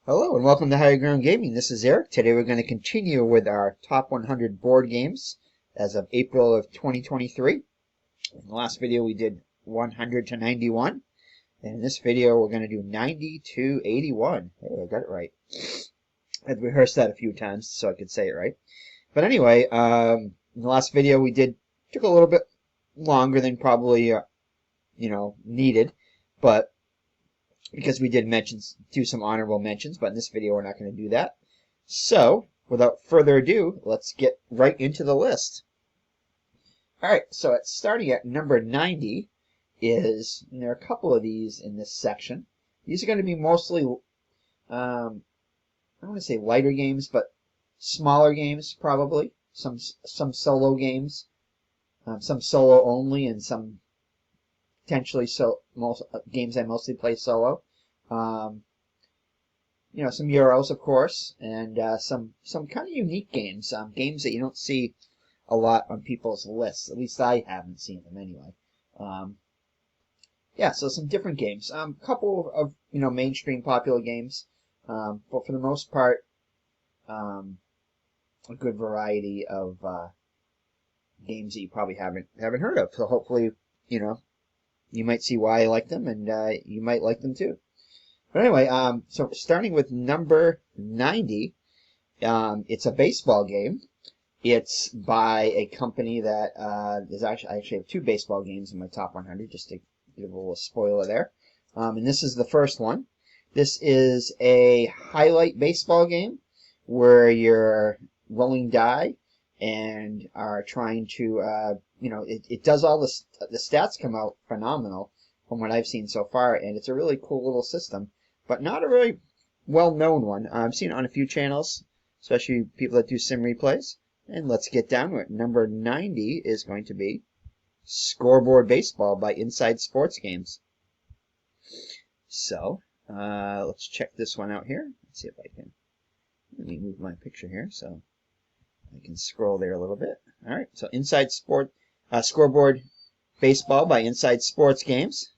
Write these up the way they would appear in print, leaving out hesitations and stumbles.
Hello and welcome to Higher Ground Gaming. This is Eric. Today we're going to continue with our top 100 board games as of April of 2023. In the last video we did 100 to 91. And in this video we're going to do 90 to 81. Hey, I got it right. I'd rehearsed that a few times so I could say it right. But anyway, in the last video we took a little bit longer than probably needed, but because we did do some honorable mentions, but in this video we're not going to do that. So, without further ado, let's get right into the list. Alright, so it's starting at number 90 and there are a couple of these in this section. These are going to be mostly, I don't want to say lighter games, but smaller games probably. Some solo games, some solo only, and some potentially games I mostly play solo. Some Euros, of course, and some kind of unique games. Games that you don't see a lot on people's lists. At least I haven't seen them anyway. So some different games. Couple of mainstream popular games, but for the most part, a good variety of games that you probably haven't heard of. So hopefully, you might see why I like them, and you might like them too. But anyway, so starting with number 90, it's a baseball game. It's by a company that I actually have two baseball games in my top 100, just to give a little spoiler there. And this is the first one. This is a highlight baseball game where you're rolling die and are trying to, it does all the stats come out phenomenal from what I've seen so far, and it's a really cool little system, but not a really well-known one. I've seen it on a few channels, especially people that do sim replays. And let's get down to it. Number 90 is going to be Scoreboard Baseball by Inside Sports Games. So, let's check this one out here. Let's see if I can, let me move my picture here so I can scroll there a little bit. Alright, so Scoreboard Baseball by Inside Sports Games.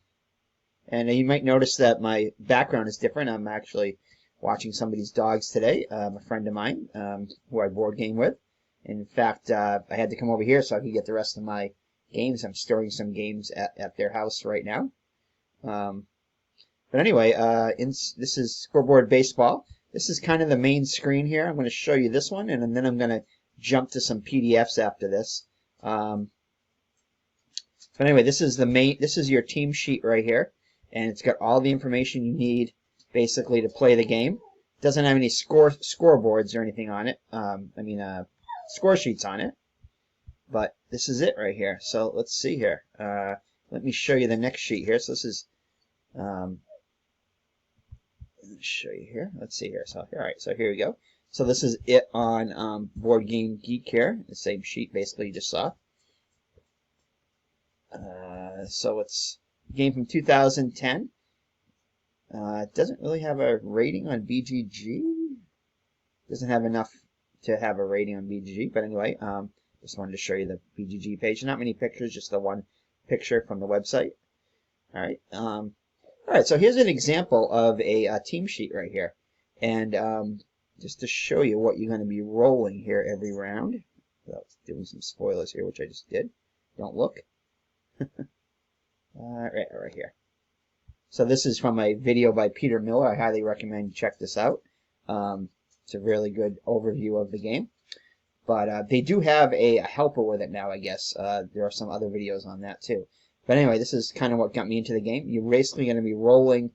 And you might notice that my background is different. I'm actually watching somebody's dogs today, a friend of mine who I board game with. In fact, I had to come over here so I could get the rest of my games. I'm storing some games at their house right now. But anyway, this is Scoreboard Baseball. This is kind of the main screen here. I'm going to show you this one, and then I'm going to jump to some PDFs after this. But anyway, this is your team sheet right here, and it's got all the information you need basically to play the game. It doesn't have any scoreboards or anything on it. Score sheets on it. But this is it right here. So let's see here. Let me show you the next sheet here. So this is let me show you here. Let's see here. So alright, so here we go. So this is it on Board Game Geek here. The same sheet basically you just saw. So it's a game from 2010. It doesn't really have a rating on BGG. Doesn't have enough to have a rating on BGG, but anyway, just wanted to show you the BGG page. Not many pictures, just the one picture from the website. Alright, so here's an example of a team sheet right here. And just to show you what you're going to be rolling here every round. Without doing some spoilers here, which I just did. Don't look. Right here. So this is from a video by Peter Miller. I highly recommend you check this out. It's a really good overview of the game. But they do have a helper with it now, I guess. There are some other videos on that too. But anyway, this is kind of what got me into the game. You're basically going to be rolling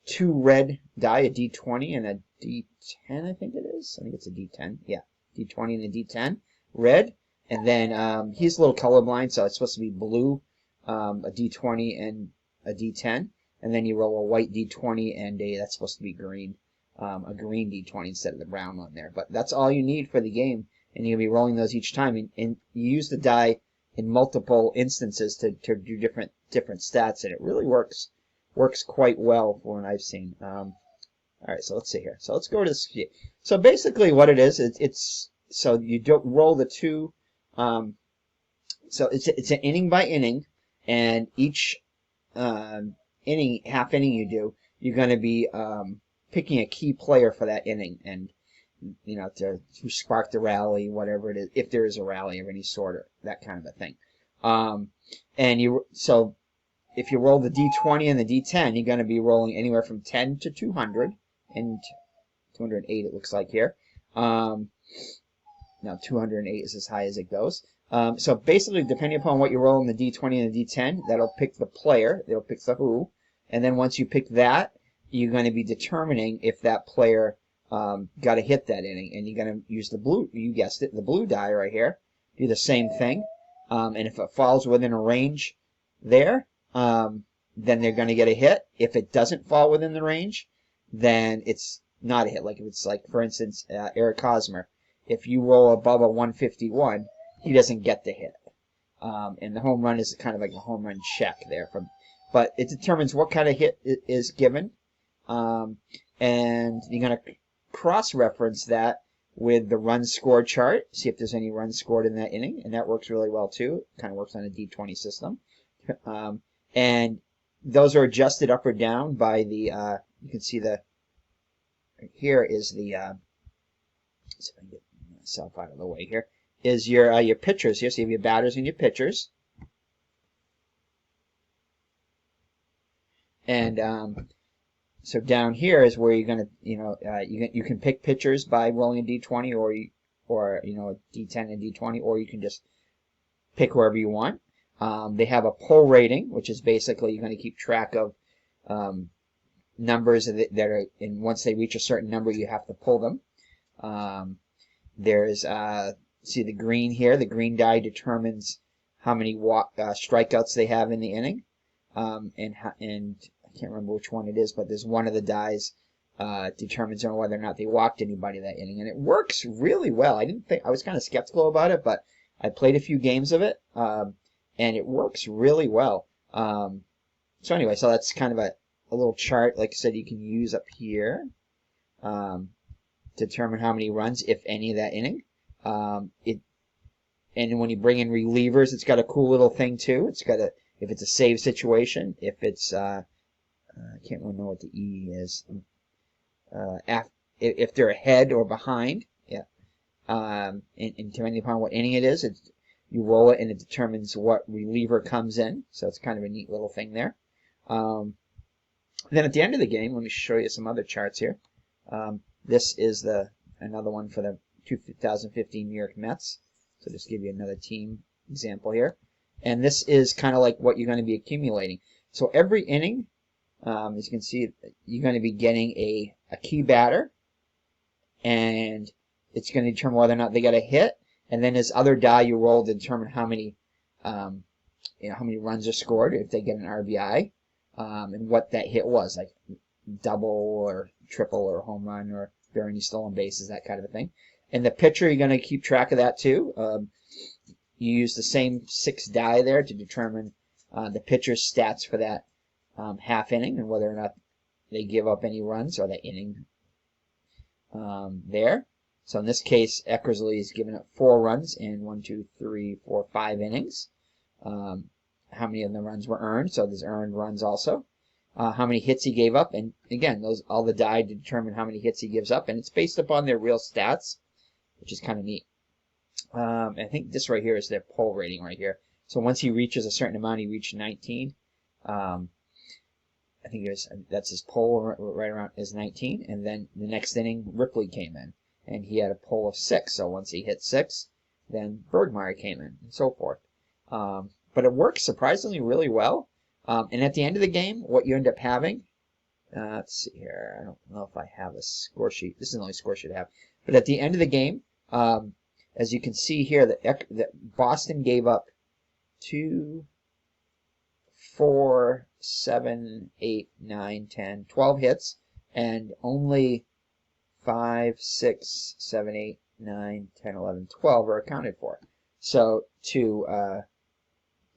two red die, a D20 and a D10, I think it is. I think it's a D10. Yeah, D20 and a D10. Red. And then he's a little colorblind, so it's supposed to be blue, a D20 and a D10. And then you roll a white D20 and that's supposed to be green. A green D20 instead of the brown one there. But that's all you need for the game, and you'll be rolling those each time. And you use the die in multiple instances to do different stats, and it really works quite well for what I've seen. Alright, so let's see here. So let's go to this. So basically what it is, it's so you don't roll the two. So it's an inning by inning, and each inning, half inning you do, you're going to be picking a key player for that inning, and you know, to spark the rally, whatever it is, if there is a rally of any sort, or that kind of a thing. So if you roll the D20 and the D10, you're going to be rolling anywhere from 10 to 200, and 208 it looks like here. Now 208 is as high as it goes. So basically, depending upon what you roll in the D20 and the D10, that'll pick the player, it'll pick the who, and then once you pick that, you're going to be determining if that player got to hit that inning, and you're going to use the blue, you guessed it, the blue die right here, do the same thing, and if it falls within a range there, then they're going to get a hit. If it doesn't fall within the range, then it's not a hit. Like if it's like, for instance, Eric Hosmer, if you roll above a 151, he doesn't get the hit. And the home run is kind of like a home run check there. But it determines what kind of hit is given. And you're going to cross-reference that with the run scored chart, see if there's any runs scored in that inning, and that works really well too. It kind of works on a D20 system. And those are adjusted up or down by the, you can see here is the, see if I can get myself out of the way here, is your pitchers here. So you have your batters and your pitchers. And so down here is where you're going to, you can pick pitchers by rolling a D20 or a D10 and D20, or you can just pick whoever you want. They have a pull rating, which is basically you're going to keep track of numbers that are, and once they reach a certain number, you have to pull them. There's, see the green here, the green die determines how many strikeouts they have in the inning. And I can't remember which one it is, but there's one of the dies determines whether or not they walked anybody that inning. And it works really well. I was kind of skeptical about it, but I played a few games of it. And it works really well. So anyway, so that's kind of a little chart, like I said, you can use up here. Determine how many runs, if any, of that inning. And when you bring in relievers, it's got a cool little thing too. It's got if it's a save situation, if it's, I can't remember what the E is. If they're ahead or behind, yeah. And depending upon what inning it is, you roll it and it determines what reliever comes in. So it's kind of a neat little thing there. Then at the end of the game, let me show you some other charts here. This is another one for the 2015 New York Mets. So just give you another team example here. And this is kind of like what you're going to be accumulating. So every inning, as you can see, you're going to be getting a key batter. And it's going to determine whether or not they got a hit. And then this other die you roll to determine how many runs are scored if they get an RBI, and what that hit was, like double or triple or home run or if there are any stolen bases, that kind of a thing. And the pitcher, you're going to keep track of that too. You use the same 6 die there to determine the pitcher's stats for that half inning and whether or not they give up any runs or that inning there. So in this case, Eckersley is given up 4 runs in 5 innings. How many of the runs were earned? So there's earned runs also. How many hits he gave up, and again, all the die to determine how many hits he gives up, and it's based upon their real stats, which is kind of neat. I think this right here is their pull rating right here. So once he reaches a certain amount, he reached 19. I think that's his pull right around is 19, and then the next inning Ripley came in. And he had a pull of 6. So once he hit 6, then Bergmeyer came in, and so forth. But it works surprisingly really well. And at the end of the game, what you end up having, let's see here. I don't know if I have a score sheet. This is the only score sheet I have. But at the end of the game, as you can see here, that Boston gave up 2, 4, 7, 8, 9, 10, 12 hits, and only 5, 6, 7, 8, 9, 10, 11, 12 are accounted for. So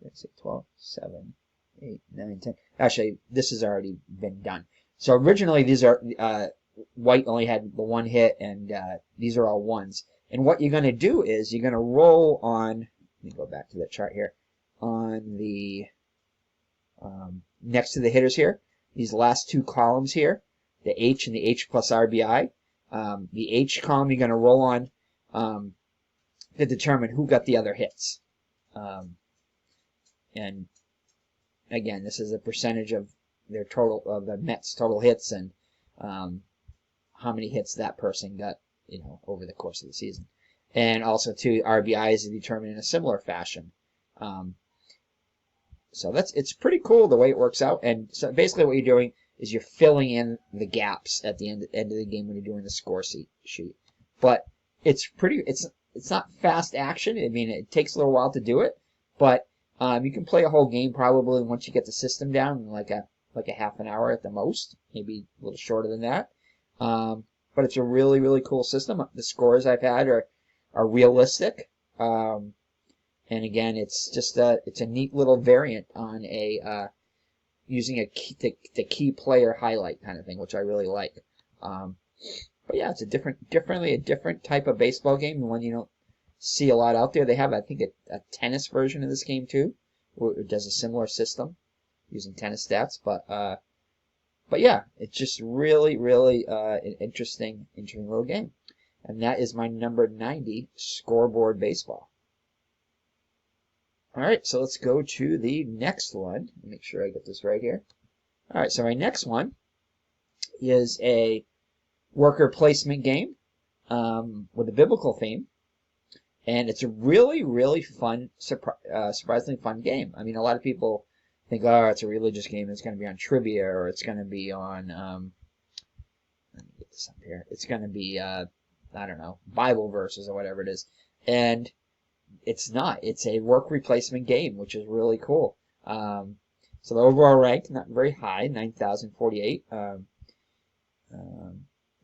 let's see, 12, 7, 8, 9, 10. Actually, this has already been done. So originally these are, White only had the 1 hit, and these are all 1s. And what you're going to do is you're going to roll on, let me go back to that chart here, on the, next to the hitters here, these last 2 columns here, the H and the H plus RBI. The H column you're going to roll on to determine who got the other hits. And again, this is a percentage of their total of the Mets' total hits and how many hits that person got, over the course of the season. And also, too, RBI is determined in a similar fashion. So it's pretty cool the way it works out. And so basically, what you're doing is you're filling in the gaps at the end of the game when you're doing the score sheet. But it's not fast action. I mean, it takes a little while to do it, but you can play a whole game probably once you get the system down in like a half an hour at the most, maybe a little shorter than that. But it's a really, really cool system. The scores I've had are realistic. And again, it's just it's a neat little variant on using the key player highlight kind of thing, which I really like. But yeah, it's a different type of baseball game, the one you don't see a lot out there. They have, I think, a tennis version of this game too, where it does a similar system using tennis stats. But yeah, it's just really, really an interesting little game. And that is my number 90 scoreboard baseball. All right, so let's go to the next one. Make sure I get this right here. All right, so my next one is a worker placement game with a biblical theme. And it's a really, really fun, surprisingly fun game. I mean, a lot of people think, oh, it's a religious game. It's going to be on trivia, or it's going to be on, let me get this up here. It's going to be, I don't know, Bible verses or whatever it is. And it's not. It's a work replacement game, which is really cool. So the overall rank, not very high, 9,048,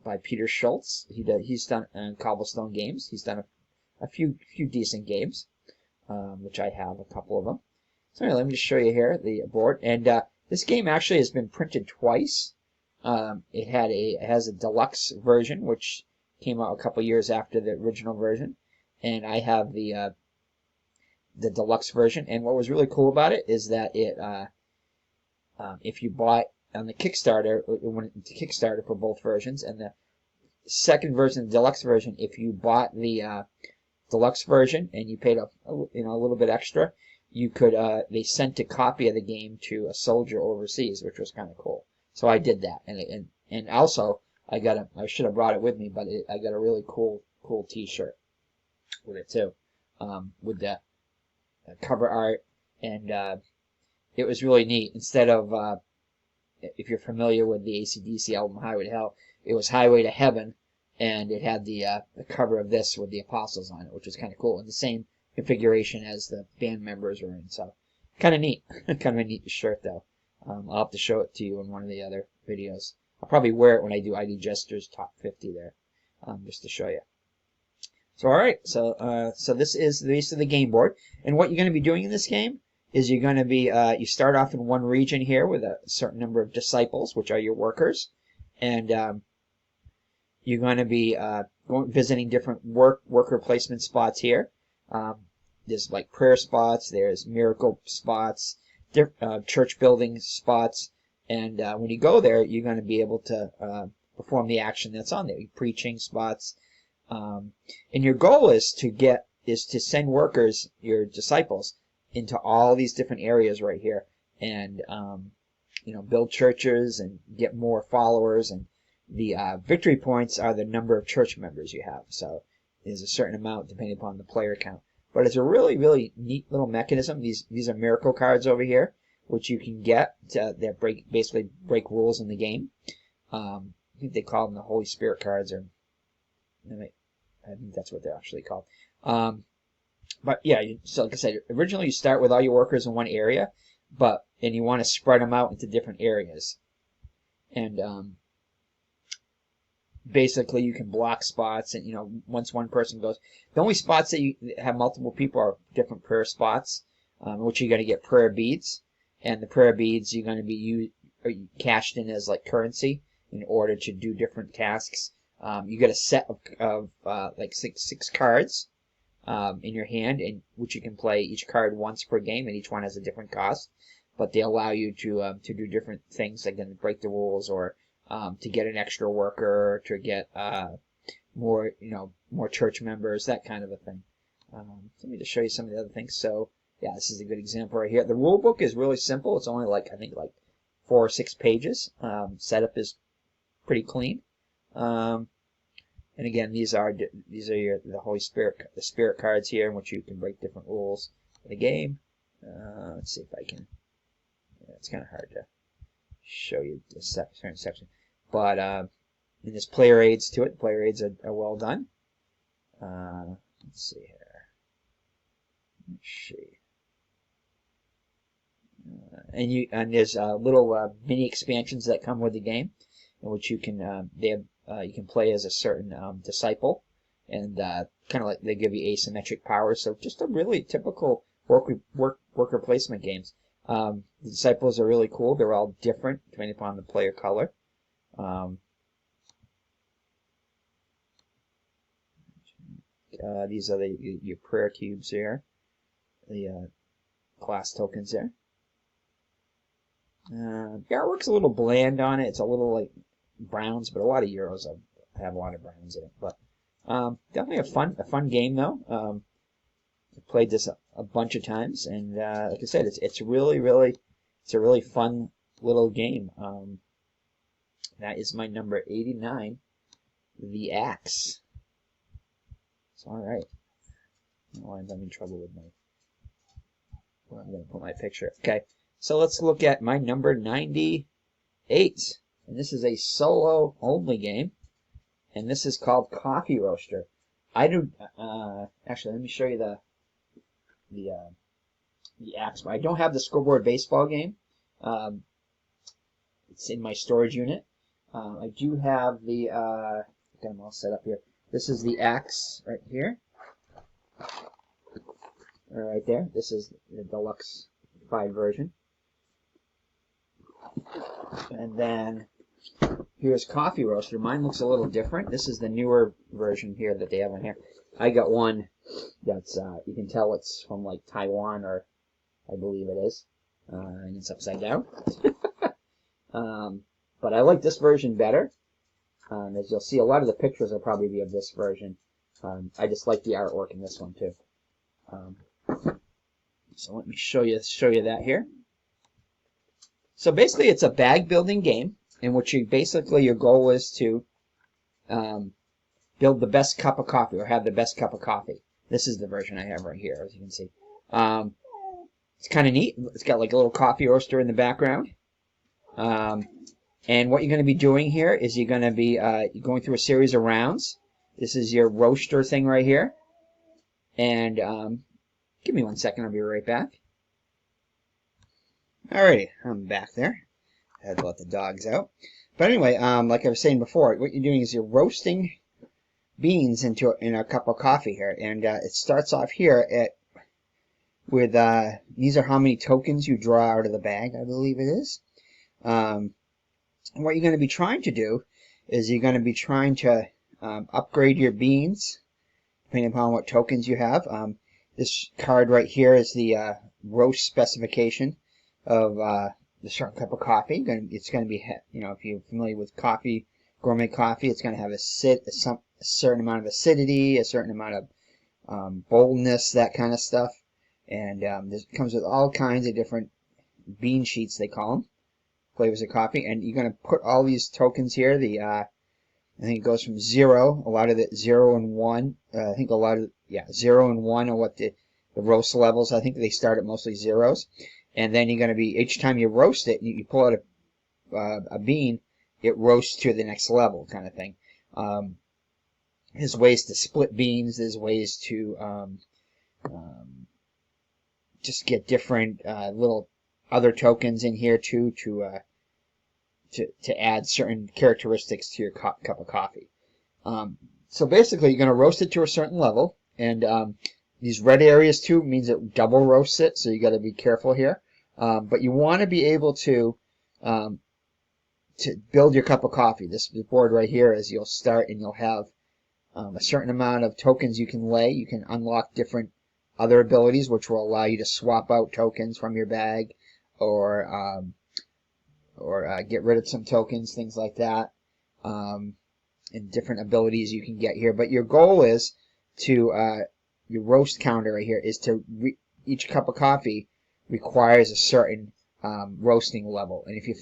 by Peter Schultz. He's done Cobblestone Games. He's done a few decent games, which I have a couple of them. So anyway, let me just show you here the board. And this game actually has been printed twice. It has a deluxe version, which came out a couple years after the original version, and I have the deluxe version. And what was really cool about it is that it, if you bought on the Kickstarter, it went into Kickstarter for both versions, and the second version, the deluxe version, if you bought the deluxe version and you paid a little bit extra, you could they sent a copy of the game to a soldier overseas, which was kind of cool. So I did that, and also I should have brought it with me, but I got a really cool T-shirt with it too, with the cover art, and it was really neat. Instead of if you're familiar with the AC/DC album Highway to Hell, it was Highway to Heaven, and it had the cover of this with the apostles on it, which was kind of cool, and the same configuration as the band members were in. So kind of neat. Kind of a neat shirt, though. I'll have to show it to you in one of the other videos. I'll probably wear it when I do ID Jester's Top 50 there, just to show you. So all right, so this is the base of the game board, and what you're going to be doing in this game is you're going to be you start off in one region here with a certain number of disciples, which are your workers, and you're going to be visiting different worker placement spots here. There's like prayer spots, there's miracle spots, church building spots, and when you go there, you're going to be able to perform the action that's on there, preaching spots, and your goal is to send workers, your disciples, into all these different areas right here, and build churches and get more followers. And the victory points are the number of church members you have. So there's a certain amount depending upon the player count. But it's a really, really neat little mechanism. These are miracle cards over here, which you can get that basically break rules in the game. I think they call them the Holy Spirit cards, or I think that's what they're actually called. But yeah, so like I said, originally you start with all your workers in one area, and you want to spread them out into different areas. And basically you can block spots, and once one person goes, the only spots that you have multiple people are different prayer spots, which you're going to get prayer beads, and the prayer beads you're going to be cashed in as like currency in order to do different tasks. You get a set of like six cards in your hand, and which you can play each card once per game, and each one has a different cost, but they allow you to do different things, like break the rules, or to get an extra worker, to get more, more church members, that kind of a thing. Let me just show you some of the other things. So, yeah, this is a good example right here. The rule book is really simple. It's only like, I think, like 4 or 6 pages. Setup is pretty clean. And again, these are the Holy Spirit, the Spirit cards here, in which you can break different rules of the game. Let's see if I can. Yeah, it's kind of hard to show you the certain section, but and there's player aids to it. The player aids are well done. Let's see here. Let's see. And there's little mini expansions that come with the game, in which you can you can play as a certain disciple, and kind of like they give you asymmetric powers. So just a really typical worker placement games. The disciples are really cool. They're all different depending upon the player color. These are your prayer cubes here, the class tokens there. The artwork's a little bland on it. It's a little like browns, but a lot of Euros have a lot of browns in it. But definitely a fun game though. I've played this a bunch of times, and like I said, it's a really fun little game. That is my number 89, the Axe. It's all right. Oh, I'm having trouble with where I'm going to put my picture. Okay, so let's look at my number 98, and this is a solo only game, and this is called Coffee Roaster. Actually, let me show you the Axe. I don't have the scoreboard baseball game. It's in my storage unit. I do have the. Got them all set up here. This is the Axe right here. Right there. This is the deluxe 5 version. And then here's Coffee Roaster. Mine looks a little different. This is the newer version here that they have on here. I got one that's you can tell it's from like Taiwan, or I believe it is, and it's upside down. But I like this version better. As you'll see, a lot of the pictures will probably be of this version. I just like the artwork in this one too. So let me show you that here. So basically, it's a bag building game in which your goal is to build the best cup of coffee, or have the best cup of coffee. This is the version I have right here, as you can see. It's kind of neat. It's got like a little coffee roaster in the background. And what you're going to be doing here is you're going to be going through a series of rounds. This is your roaster thing right here. And give me 1 second, I'll be right back. Alrighty, I'm back there. I had to let the dogs out. But anyway, like I was saying before, what you're doing is you're roasting beans in a cup of coffee here. And it starts off here with these are how many tokens you draw out of the bag, I believe it is. And what you're going to be trying to do is you're going to be trying to upgrade your beans depending upon what tokens you have. This card right here is the roast specification of the certain cup of coffee. It's going to be, if you're familiar with coffee, gourmet coffee, it's going to have a certain amount of acidity, a certain amount of boldness, that kind of stuff. And this comes with all kinds of different bean sheets, they call them, flavors of coffee. And you're going to put all these tokens here. I think it goes from 0, a lot of it 0 and 1. I think 0 and 1 are what the roast levels. I think they start at mostly zeros. And then you're going to be, each time you roast it, you pull out a bean, it roasts to the next level, kind of thing. There's ways to split beans. There's ways to just get different little other tokens in here too to add certain characteristics to your cup of coffee. So basically, you're going to roast it to a certain level, and these red areas too means it double roasts it, so you got to be careful here. But you want to be able to build your cup of coffee. This board right here is you'll start and you'll have a certain amount of tokens you can lay. You can unlock different other abilities which will allow you to swap out tokens from your bag, or or get rid of some tokens, things like that, and different abilities you can get here. But your goal is to your roast counter right here is to each cup of coffee requires a certain roasting level, and if you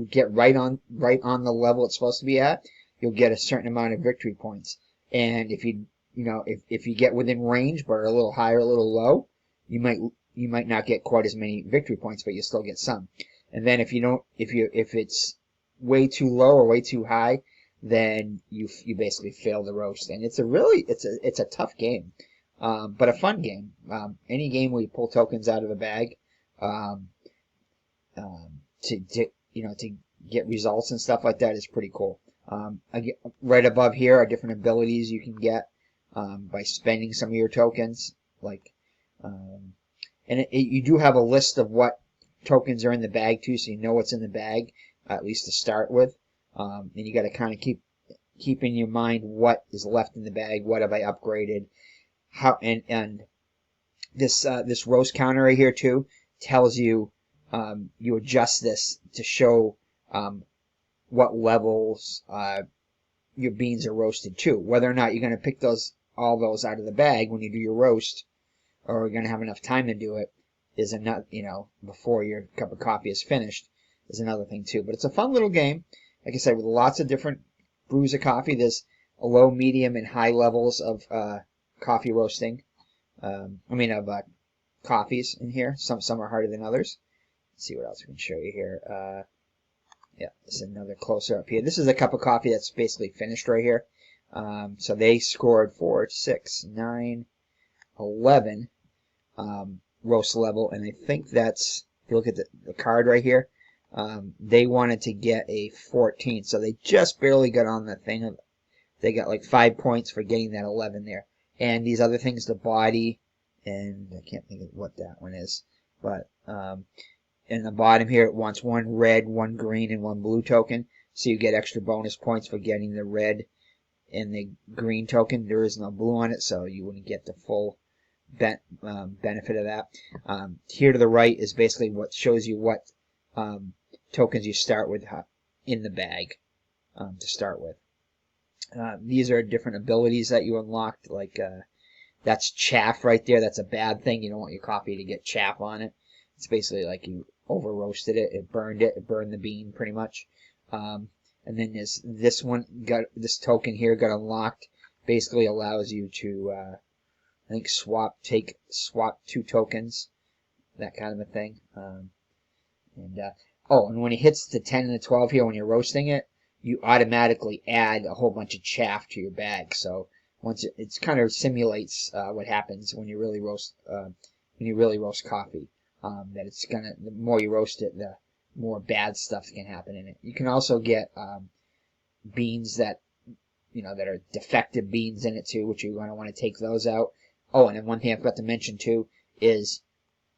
get right on the level it's supposed to be at, you'll get a certain amount of victory points. And if if you get within range but are a little high or a little low, you might not get quite as many victory points, but you still get some. And then if it's way too low or way too high, then you basically fail the roast. And it's a tough game, but a fun game. Any game where you pull tokens out of the bag to get results and stuff like that is pretty cool. Right above here are different abilities you can get by spending some of your tokens, and you do have a list of what tokens are in the bag too, so you know what's in the bag, at least to start with. And you got to kind of keep in your mind what is left in the bag, what have I upgraded, how, and this roast counter right here too tells you you adjust this to show what levels your beans are roasted to. Whether or not you're going to pick all those out of the bag when you do your roast, or you're going to have enough time to do it, is another, before your cup of coffee is finished, is another thing too. But it's a fun little game, like I said, with lots of different brews of coffee. There's a low, medium, and high levels of coffee roasting. Coffees in here. Some are harder than others. Let's see what else we can show you here. Yeah, this is another closer up here. This is a cup of coffee that's basically finished right here. So they scored 4, 6, 9, 11 roast level, and I think that's, if you look at the card right here, they wanted to get a 14, so they just barely got on the thing. They got like 5 points for getting that 11 there. And these other things, the body, and I can't think of what that one is, but in the bottom here it wants 1 red, 1 green, and 1 blue token, so you get extra bonus points for getting the red and the green token. There is no blue on it, so you wouldn't get the full benefit of that. Here to the right is basically what shows you what tokens you start with in the bag to start with. These are different abilities that you unlocked, like that's chaff right there. That's a bad thing. You don't want your coffee to get chaff on it. It's basically like you over roasted it. It burned the bean pretty much. And then there's this token here got unlocked. Basically allows you to I think swap 2 tokens, that kind of a thing. And when it hits the 10 and the 12 here, when you're roasting it, you automatically add a whole bunch of chaff to your bag. So once it kind of simulates what happens when you really roast coffee. That it's the more you roast it, the more bad stuff can happen in it. You can also get beans that that are defective beans in it too, which you're going to want to take those out. Oh, and then one thing I forgot to mention too is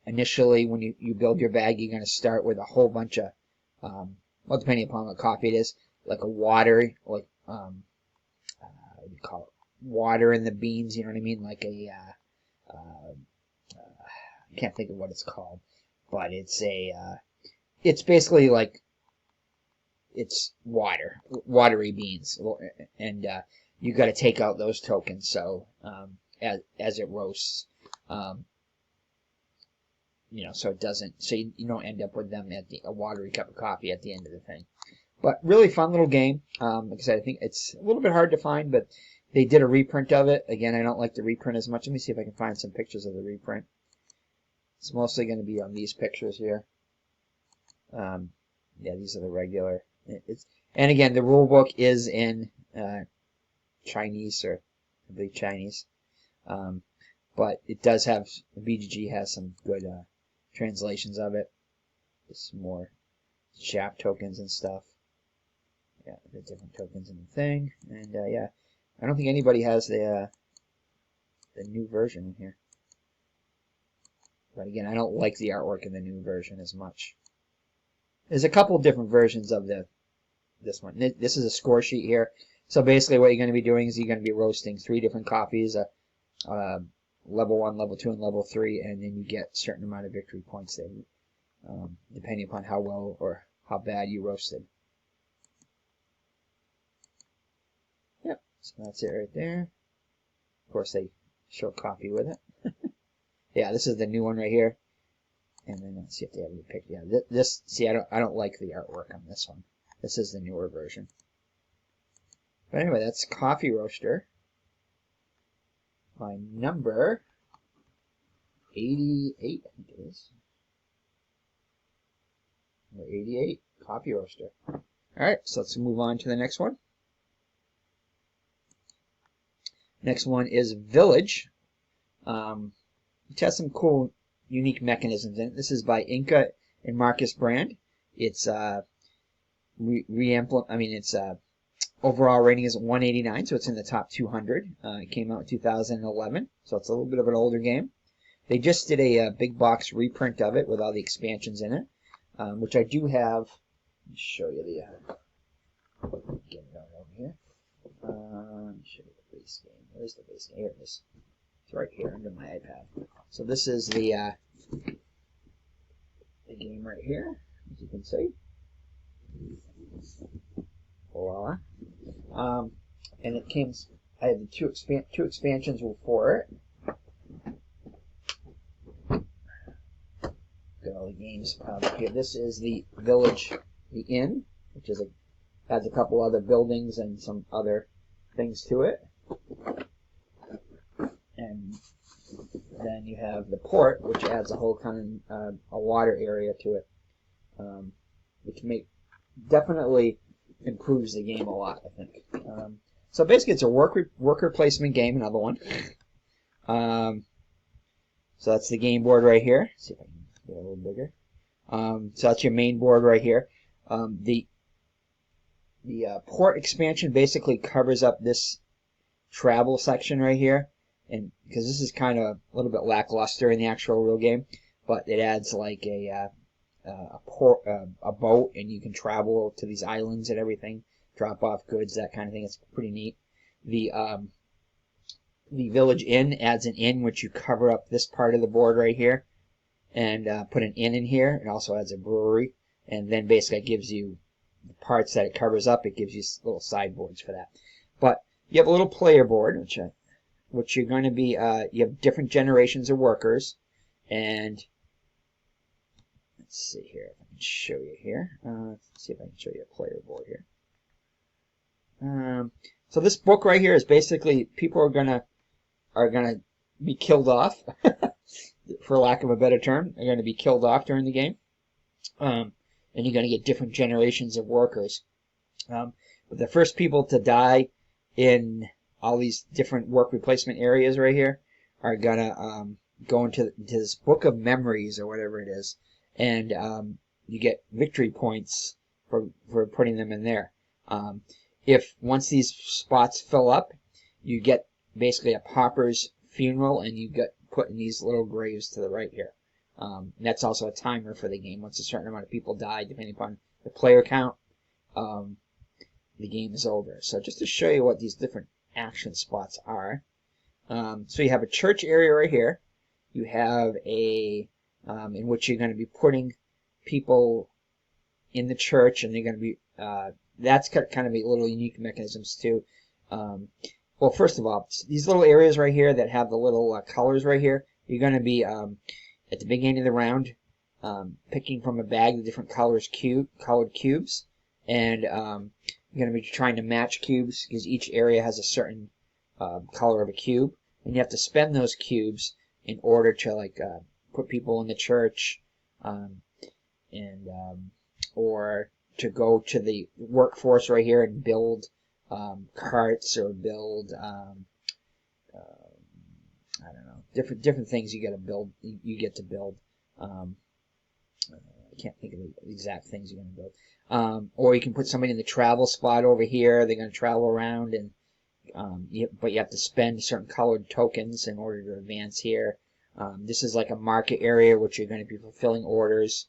initially when you build your bag, you're going to start with a whole bunch of, well, depending upon what coffee it is, like a water, like, what do you call it? Water in the beans, you know what I mean? Like I can't think of what it's called, but it's it's basically like, it's watery beans, and you got to take out those tokens. So as it roasts, so it doesn't, so you don't end up with them at a watery cup of coffee at the end of the thing. But really fun little game. Like I said, I think it's a little bit hard to find, but they did a reprint of it. Again, I don't like the reprint as much. Let me see if I can find some pictures of the reprint. It's mostly going to be on these pictures here. Yeah, these are the regular. And again, the rule book is in Chinese, or I believe Chinese. But it does have, BGG has some good translations of it. There's some more shaft tokens and stuff. Yeah, the different tokens in the thing. And yeah, I don't think anybody has the new version in here. But again, I don't like the artwork in the new version as much. There's a couple different versions of this one. This is a score sheet here. So basically what you're going to be doing is you're going to be roasting 3 different coffees, level 1, level 2, and level 3, and then you get a certain amount of victory points there, depending upon how well or how bad you roasted. Yep, so that's it right there. Of course, they show coffee with it. Yeah, this is the new one right here. And then let's see if they have any picture. Yeah, this. See, I don't like the artwork on this one. This is the newer version. But anyway, that's Coffee Roaster. My number 88, I think it is. Number 88, Coffee Roaster. All right, so let's move on to the next one. Next one is Village. It has some cool, unique mechanisms in it. This is by Inca and Marcus Brand. It's its overall rating is 189, so it's in the top 200. It came out in 2011, so it's a little bit of an older game. They just did a big box reprint of it with all the expansions in it, which I do have. Let me show you get it out over here. Let me show you the base game. Where's the base game? Here it is. It's right here under my iPad. So this is the game right here, as you can see. Voila. And it came. I had the two expansions for it. Got all the games piled up here. This is the Village, the Inn, which is adds a couple other buildings and some other things to it. And then you have the Port, which adds a whole kind of a water area to it, which definitely improves the game a lot, I think. So basically, it's a worker placement game. Another one. So that's the game board right here. Let's see if I can get a little bigger. So that's your main board right here. The Port expansion basically covers up this travel section right here, and because this is kind of a little bit lackluster in the actual real game, but it adds like a boat, and you can travel to these islands and everything, drop off goods, that kind of thing. It's pretty neat. The Village Inn adds an inn, which you cover up this part of the board right here, and put an inn in here. It also adds a brewery, and then basically it gives you the parts that it covers up. It gives you little sideboards for that. But you have a little player board, which you're going to be. You have different generations of workers, and let's see here if I can show you here. Let's see if I can show you a player board here. So this book right here is basically people are gonna be killed off, for lack of a better term. They're gonna be killed off during the game, and you're gonna get different generations of workers. But the first people to die in all these different work replacement areas right here are gonna go into this book of memories or whatever it is, and you get victory points for putting them in there. If once these spots fill up, you get basically a pauper's funeral, and you get put in these little graves to the right here. That's also a timer for the game. Once a certain amount of people die, depending upon the player count, the game is over. So just to show you what these different action spots are. So you have a church area right here. You have a in which you're going to be putting people in the church, and they're going to be that's kind of a little unique mechanisms too. Well, first of all, these little areas right here that have the little colors right here, you're going to be at the beginning of the round picking from a bag the different colored cubes, and you're going to be trying to match cubes because each area has a certain color of a cube, and you have to spend those cubes in order to put people in the church, or to go to the workforce right here and build carts or build I don't know, different things you get to build. I can't think of the exact things you're going to build. Or you can put somebody in the travel spot over here. They're going to travel around, and but you have to spend certain colored tokens in order to advance here. This is like a market area which you're going to be fulfilling orders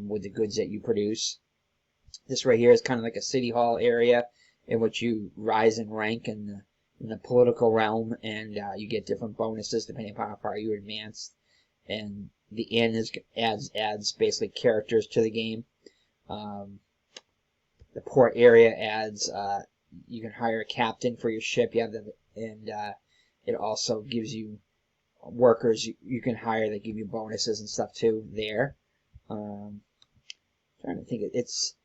with the goods that you produce. This right here is kind of like a city hall area in which you rise in rank in the political realm, and you get different bonuses depending upon how far you advance. And the inn adds basically characters to the game. The port area adds, you can hire a captain for your ship. You have the, and it also gives you workers you can hire that give you bonuses and stuff too there. Trying to think, it's,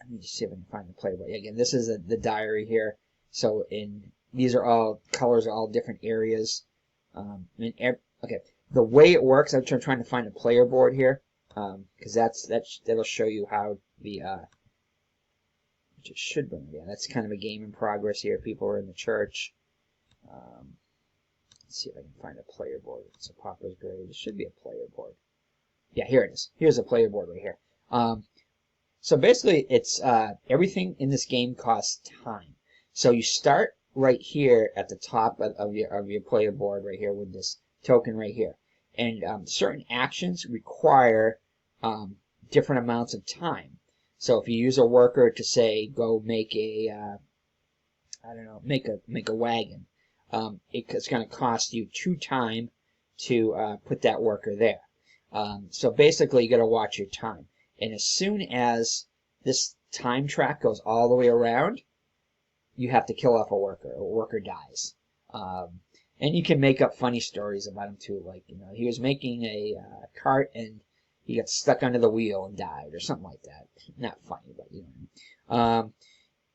let me just see if I can find the player board. Again, this is the diary here. So these are all, colors are all different areas. Okay, the way it works, I'm trying to find a player board here, because that'll show you how the, which it should be, yeah, that's kind of a game in progress here. People are in the church. Let's see if I can find a player board. It's a Popper's grade. It should be a player board. Yeah, here it is. Here's a player board right here. So basically, it's everything in this game costs time. So you start right here at the top of your player board right here with this token right here, and certain actions require different amounts of time. So if you use a worker to say go make a I don't know, make a wagon, it's going to cost you 2 time to put that worker there. So basically, you got to watch your time. And as soon as this time track goes all the way around, you have to kill off a worker. A worker dies. And you can make up funny stories about him too. Like, you know, he was making a cart and he got stuck under the wheel and died or something like that. Not funny, but you know.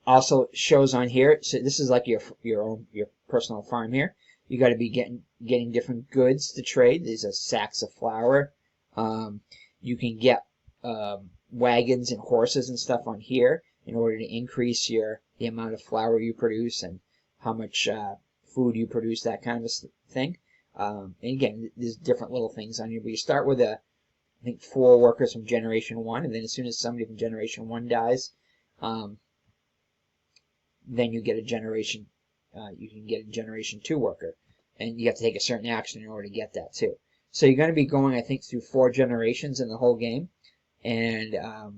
Also shows on here, so this is like your personal farm here. You got to be getting different goods to trade. These are sacks of flour. You can get wagons and horses and stuff on here in order to increase the amount of flour you produce and how much food you produce, that kind of thing. And again, there's different little things on here, but you start with I think 4 workers from Generation 1, and then as soon as somebody from Generation 1 dies, then you get a Generation, you can get a Generation 2 worker, and you have to take a certain action in order to get that too. So you're going to be going, I think, through 4 generations in the whole game, and the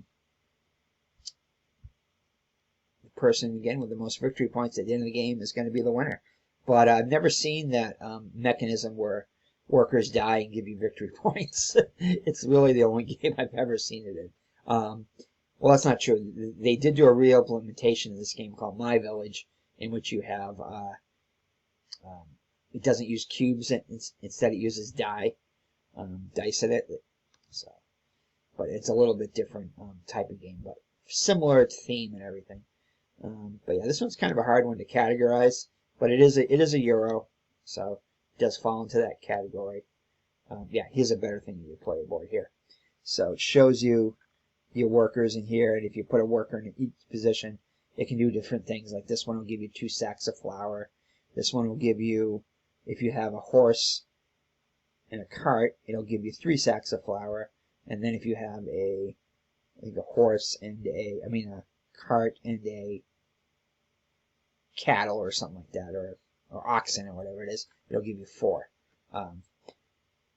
person, again, with the most victory points at the end of the game is going to be the winner. But I've never seen that mechanism where workers die and give you victory points. It's really the only game I've ever seen it in. Well, that's not true. They did do a real implementation of this game called My Village, in which you have, it doesn't use cubes, instead it uses dice in it. So, but it's a little bit different type of game, but similar theme and everything. But yeah, this one's kind of a hard one to categorize, but it is a Euro, so it does fall into that category. Yeah, here's a better thing in your player board here. So it shows you your workers in here, and if you put a worker in each position, it can do different things. Like this one will give you 2 sacks of flour. This one will give you, if you have a horse and a cart, it'll give you 3 sacks of flour. And then if you have a horse and a cart and a cattle or something like that, or oxen or whatever it is, it'll give you 4.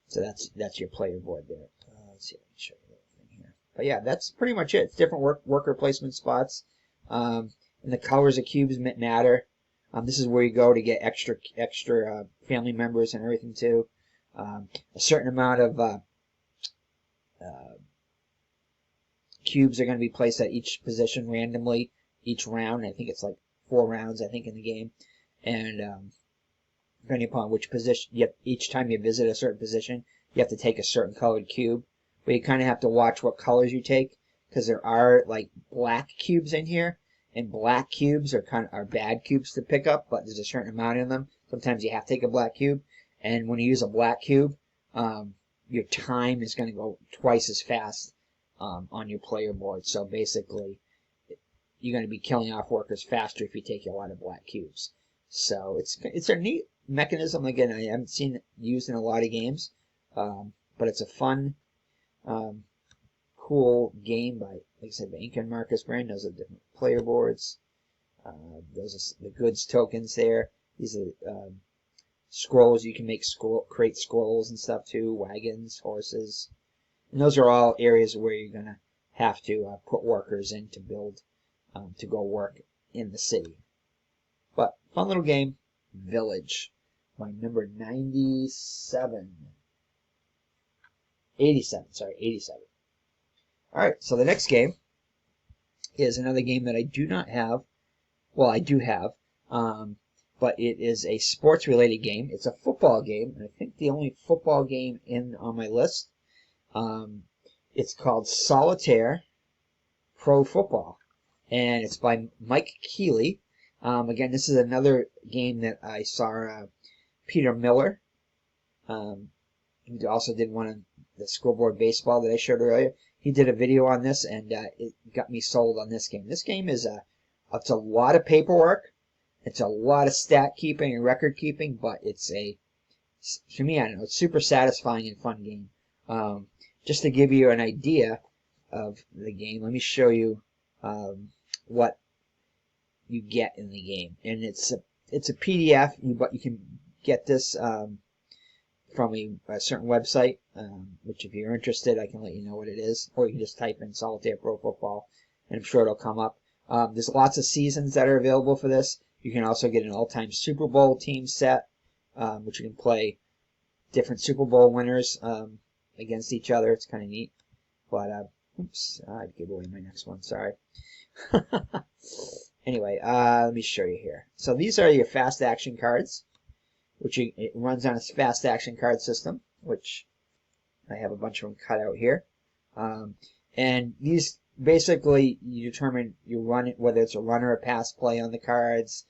So that's your player board there. Let's see if I can show you the thing here. But yeah, that's pretty much it. It's different worker placement spots. And the colors of cubes matter. This is where you go to get extra family members and everything too. A certain amount of cubes are going to be placed at each position randomly each round. I think it's like 4 rounds, I think, in the game. And depending upon which position, each time you visit a certain position, you have to take a certain colored cube. But you kind of have to watch what colors you take, because there are like black cubes in here, and black cubes are bad cubes to pick up, but there's a certain amount in them. Sometimes you have to take a black cube, and when you use a black cube, your time is going to go twice as fast on your player board. So basically, you're going to be killing off workers faster if you take a lot of black cubes. So it's a neat mechanism. Again, I haven't seen it used in a lot of games, but it's a fun, cool game by, like I said, the Inca and Marcus brand. Those are different player boards. Those are the goods tokens there. These are scrolls. You can create scrolls and stuff too. Wagons, horses, and those are all areas where you're gonna have to put workers in to build, to go work in the city. But fun little game. Village, my number 87. Sorry, 87. Alright, so the next game is another game that I do not have. Well, I do have, but it is a sports-related game. It's a football game, and I think the only football game on my list. It's called Solitaire Pro Football, and it's by Mike Keeley. Again, this is another game that I saw Peter Miller, who also did one of the scoreboard baseball that I showed earlier. He did a video on this, and it got me sold on this game. This game is it's a lot of paperwork, it's a lot of stat keeping and record keeping, but to me, I don't know, it's super satisfying and fun game. Just to give you an idea of the game, let me show you what you get in the game. And it's a PDF, but you can get this from a certain website, which if you're interested, I can let you know what it is. Or you can just type in Solitaire Pro Football, and I'm sure it'll come up. There's lots of seasons that are available for this. You can also get an all-time Super Bowl team set, which you can play different Super Bowl winners against each other. It's kind of neat. But, oops, I'd give away my next one, sorry. Anyway, let me show you here. So these are your fast action cards, which it runs on a fast action card system, which I have a bunch of them cut out here. And these basically, you determine whether it's a run or a pass play on the cards,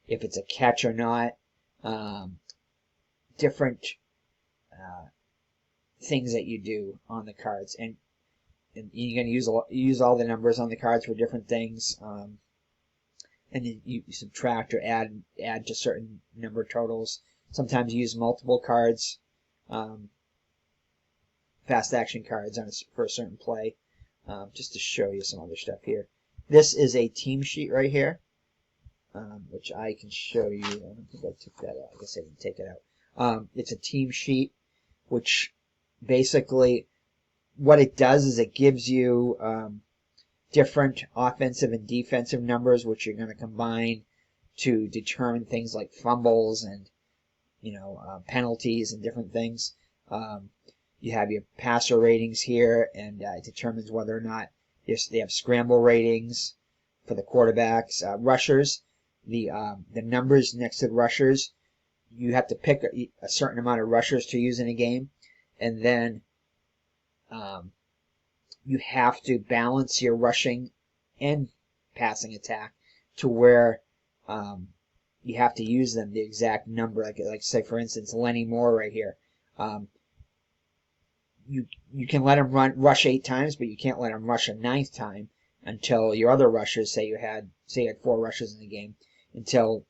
if it's a catch or not, different things that you do on the cards, and you're going to use all the numbers on the cards for different things, and you subtract or add to certain number totals. Sometimes you use multiple cards, fast action cards for a certain play. Just to show you some other stuff here. This is a team sheet right here, which I can show you. I don't think I took that out. I guess I didn't take it out. It's a team sheet, which basically what it does is it gives you different offensive and defensive numbers, which you're going to combine to determine things like fumbles and penalties and different things. You have your passer ratings here, and it determines whether or not they have scramble ratings for the quarterbacks. Rushers, the numbers next to the rushers, you have to pick a certain amount of rushers to use in a game, and then you have to balance your rushing and passing attack to where you have to use them the exact number. Like say for instance, Lenny Moore right here. You can let him rush 8 times, but you can't let him rush a 9th time until your other rushers, say you had 4 rushes in the game, until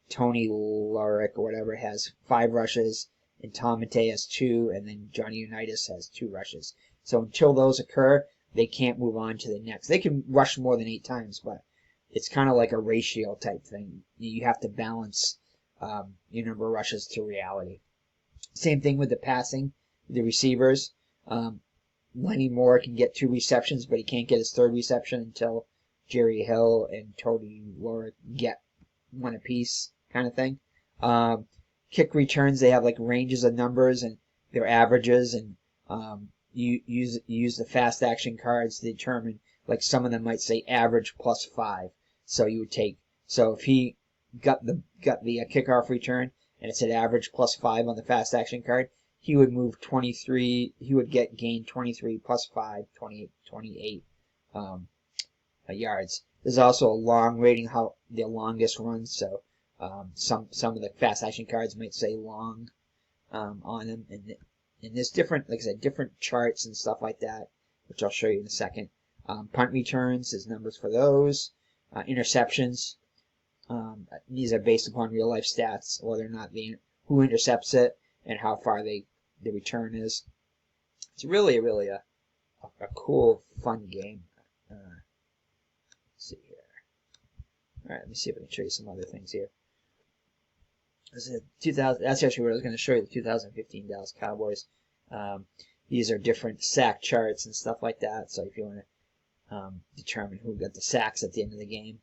Tony Lorick or whatever has 5 rushes, and Tom Matei has 2, and then Johnny Unitas has 2 rushes. So until those occur, they can't move on to the next. They can rush more than 8 times, but it's kind of like a ratio type thing. You have to balance your number of rushes to reality. Same thing with the passing, the receivers. Lenny Moore can get 2 receptions, but he can't get his 3rd reception until Jerry Hill and Tony Lorick get 1 apiece, kind of thing. Kick returns, they have like ranges of numbers and their averages, and you use the fast action cards to determine, like some of them might say average plus 5. So you would so if he got the kickoff return and it said average plus 5 on the fast action card, he would move 23, he would gain 23 plus 5, 28 yards. There's also a long rating, how the longest runs, so some of the fast action cards might say long on them, and there's different, like I said, different charts and stuff like that, which I'll show you in a second. Punt returns, there's numbers for those. Interceptions, these are based upon real life stats, whether or not who intercepts it and how far the return is. It's really a cool, fun game. Let's see here. Alright, let me see if I can show you some other things here. That's actually what I was going to show you, the 2015 Dallas Cowboys. These are different sack charts and stuff like that, so if you want to determine who got the sacks at the end of the game,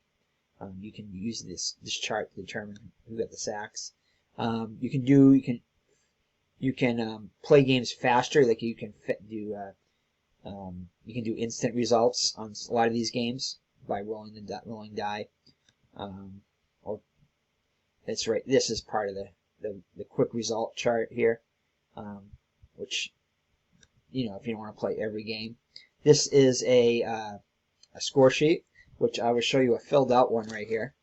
you can use this chart to determine who got the sacks. You can play games faster, like you can do You can do instant results on a lot of these games by rolling die. Or that's right. This is part of the quick result chart here, which, you know, if you don't want to play every game. This is a score sheet, which I will show you a filled out one right here.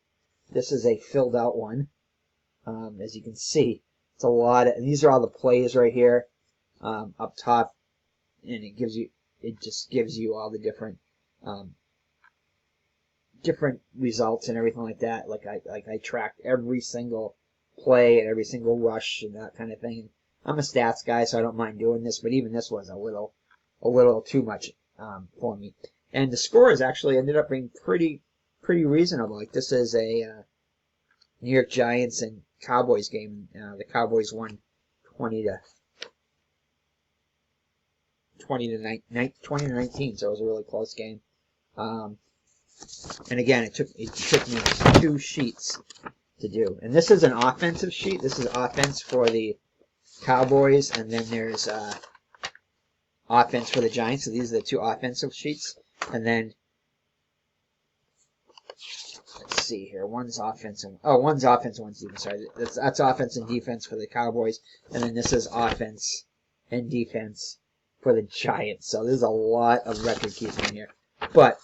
This is a filled out one. As you can see, it's a lot of, and these are all the plays right here, up top, and it just gives you all the different results and everything like that. Like I tracked every single play and every single rush and that kind of thing. I'm a stats guy, so I don't mind doing this, but even this was a little too much for me. And the scores actually ended up being pretty reasonable. Like, this is a New York Giants and Cowboys game. The Cowboys won 20 to 19, so it was a really close game. And again, it took me 2 sheets to do. And this is an offensive sheet. This is offense for the Cowboys, and then there's offense for the Giants. So these are the 2 offensive sheets. And then, let's see here. One's offense and one's defense. Sorry, that's offense and defense for the Cowboys, and then this is offense and defense for the Giants. So there's a lot of record keeping here, but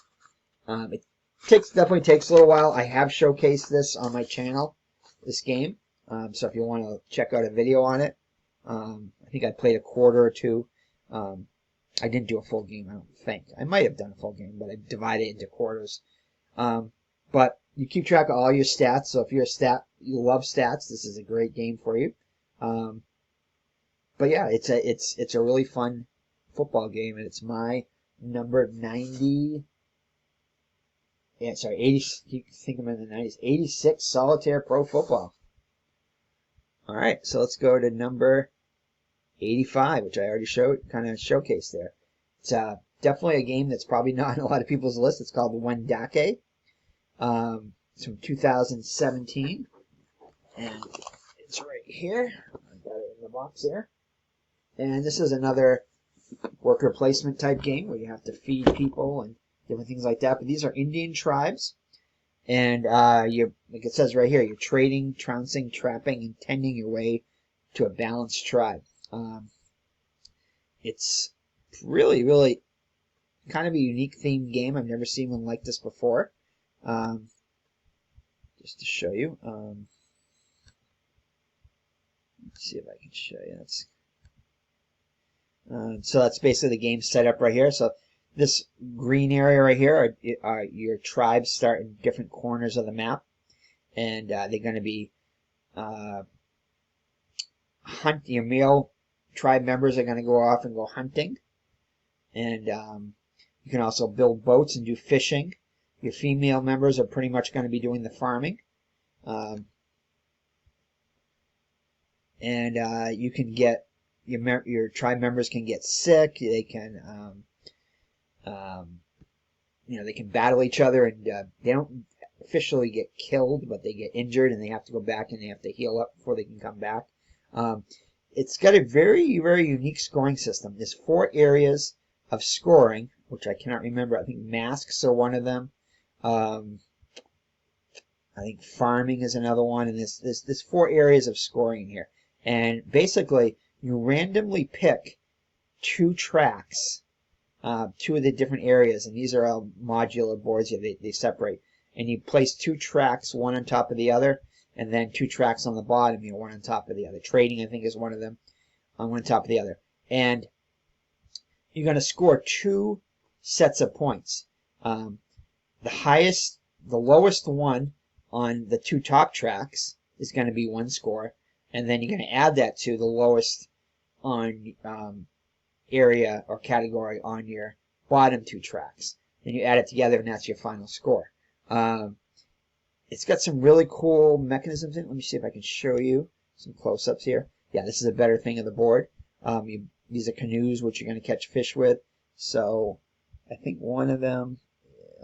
it definitely takes a little while. I have showcased this on my channel, this game. So if you want to check out a video on it, I think I played a quarter or 2. I didn't do a full game, I don't think. I might have done a full game, but I divided it into quarters. But you keep track of all your stats, so if you love stats, this is a great game for you. But yeah, it's a really fun football game, and it's my number 90. Yeah, sorry, 80. You think I'm in the 90s. 86 solitaire pro football. All right, so let's go to number 85, which I already showcased there. It's definitely a game that's probably not on a lot of people's list. It's called Wendake. It's from 2017, and it's right here. I got it in the box there. And this is another worker placement type game where you have to feed people and different things like that. But these are Indian tribes, and you're, like it says right here, you're trading, trouncing, trapping, and tending your way to a balanced tribe. It's really kind of a unique themed game. I've never seen one like this before. Just to show you. Let's see if I can show you. So that's basically the game set up right here. So this green area right here are your tribes start in different corners of the map, and they're going to be your male tribe members are going to go off and go hunting, and you can also build boats and do fishing. Your female members are pretty much going to be doing the farming, and you can get your tribe members can get sick. They can they can battle each other, and they don't officially get killed, but they get injured, and they have to go back and they have to heal up before they can come back. It's got a very unique scoring system. There's 4 areas of scoring, which I cannot remember. I think masks are one of them. I think farming is another one, and there's 4 areas of scoring in here. And basically, you randomly pick 2 tracks, 2 of the different areas, and these are all modular boards. Yeah, they separate, and you place 2 tracks, one on top of the other, and then 2 tracks on the bottom, one on top of the other. Trading, I think, is one of them, on one top of the other. And you're going to score 2 sets of points. The lowest one on the 2 top tracks is going to be 1 score, and then you're going to add that to the lowest on area or category on your bottom 2 tracks. Then you add it together, and that's your final score. It's got some really cool mechanisms in it. Let me see if I can show you some close-ups here. Yeah, this is a better thing of the board. These are canoes, which you're going to catch fish with. So I think one of them,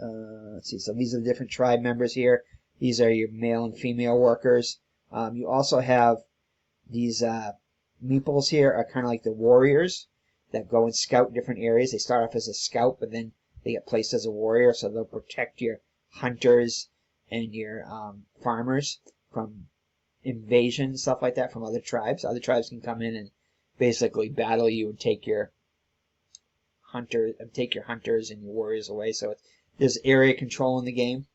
let's see, so these are the different tribe members here. These are your male and female workers. You also have these meeples here are kind of like the warriors. that go and scout different areas. They start off as a scout, but then they get placed as a warrior, so they'll protect your hunters and your farmers from invasion, stuff like that, from other tribes. Other tribes can come in and basically battle you and take your hunters and your warriors away. So there's area control in the game.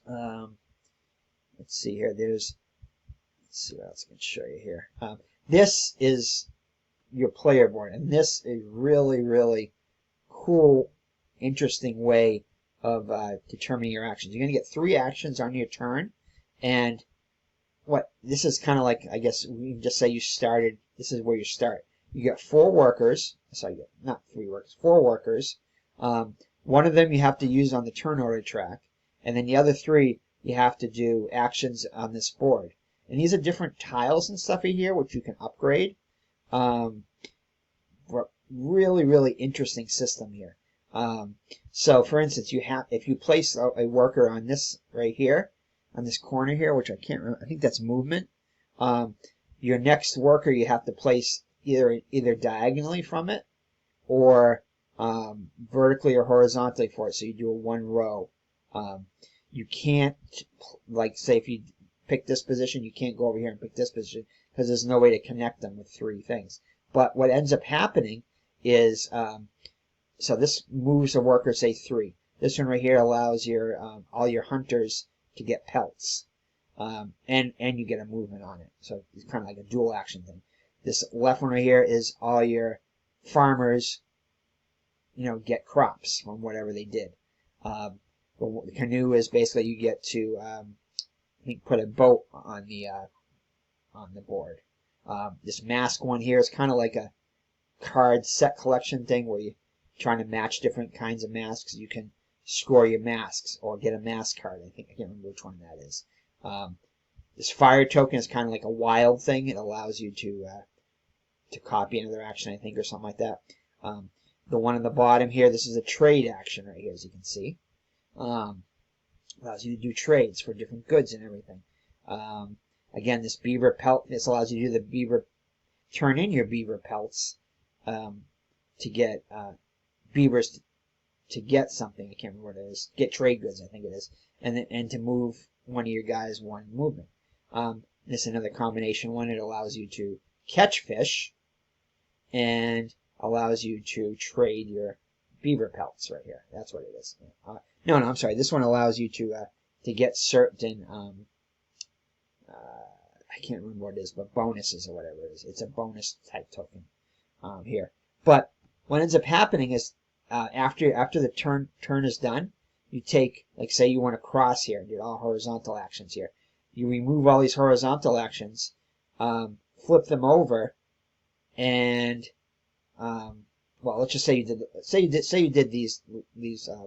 Let's see here. Let's see what else I can show you here. This is your player board, and this is really, really cool, interesting way of determining your actions. You're going to get 3 actions on your turn, and this is kind of like, I guess we can just say you started. This is where you start. You get 4 workers. Sorry, not 3 workers, 4 workers. One of them you have to use on the turn order track, and then the other 3 you have to do actions on this board. And these are different tiles and stuff in here, which you can upgrade. Really, really interesting system here. So, for instance, if you place a worker on this right here, on this corner here, which I can't remember, I think that's movement. Your next worker you have to place either diagonally from it or vertically or horizontally for it. So you do a 1 row. You can't, like, say if you pick this position, you can't go over here and pick this position because there's no way to connect them with 3 things. But what ends up happening is, so this moves a worker, say 3. This one right here allows your all your hunters to get pelts, and you get a movement on it. So it's kind of like a dual action thing. This left one right here is all your farmers, get crops from whatever they did. The canoe is basically you get to, I think, put a boat on the board. This mask one here is kind of like a card set collection thing where you're trying to match different kinds of masks. You can score your masks or get a mask card. I can't remember which one that is. This fire token is kind of like a wild thing. It allows you to copy another action, I think, or something like that. The one on the bottom here, this is a trade action right here, as you can see. Allows you to do trades for different goods and everything. Again, this beaver pelt, this allows you to do the beaver, turn in your beaver pelts to get beavers to get something. I can't remember what it is. Get trade goods, I think it is, and to move one of your guys 1 movement. This is another combination one. It allows you to catch fish and allows you to trade your beaver pelts right here. That's what it is. No, I'm sorry. This one allows you to get certain I can't remember what it is, but bonuses or whatever it is. It's a bonus type token here. But what ends up happening is after the turn is done, you take, like, say you want to cross here and do all horizontal actions here. You remove all these horizontal actions, flip them over, and well, let's just say you did these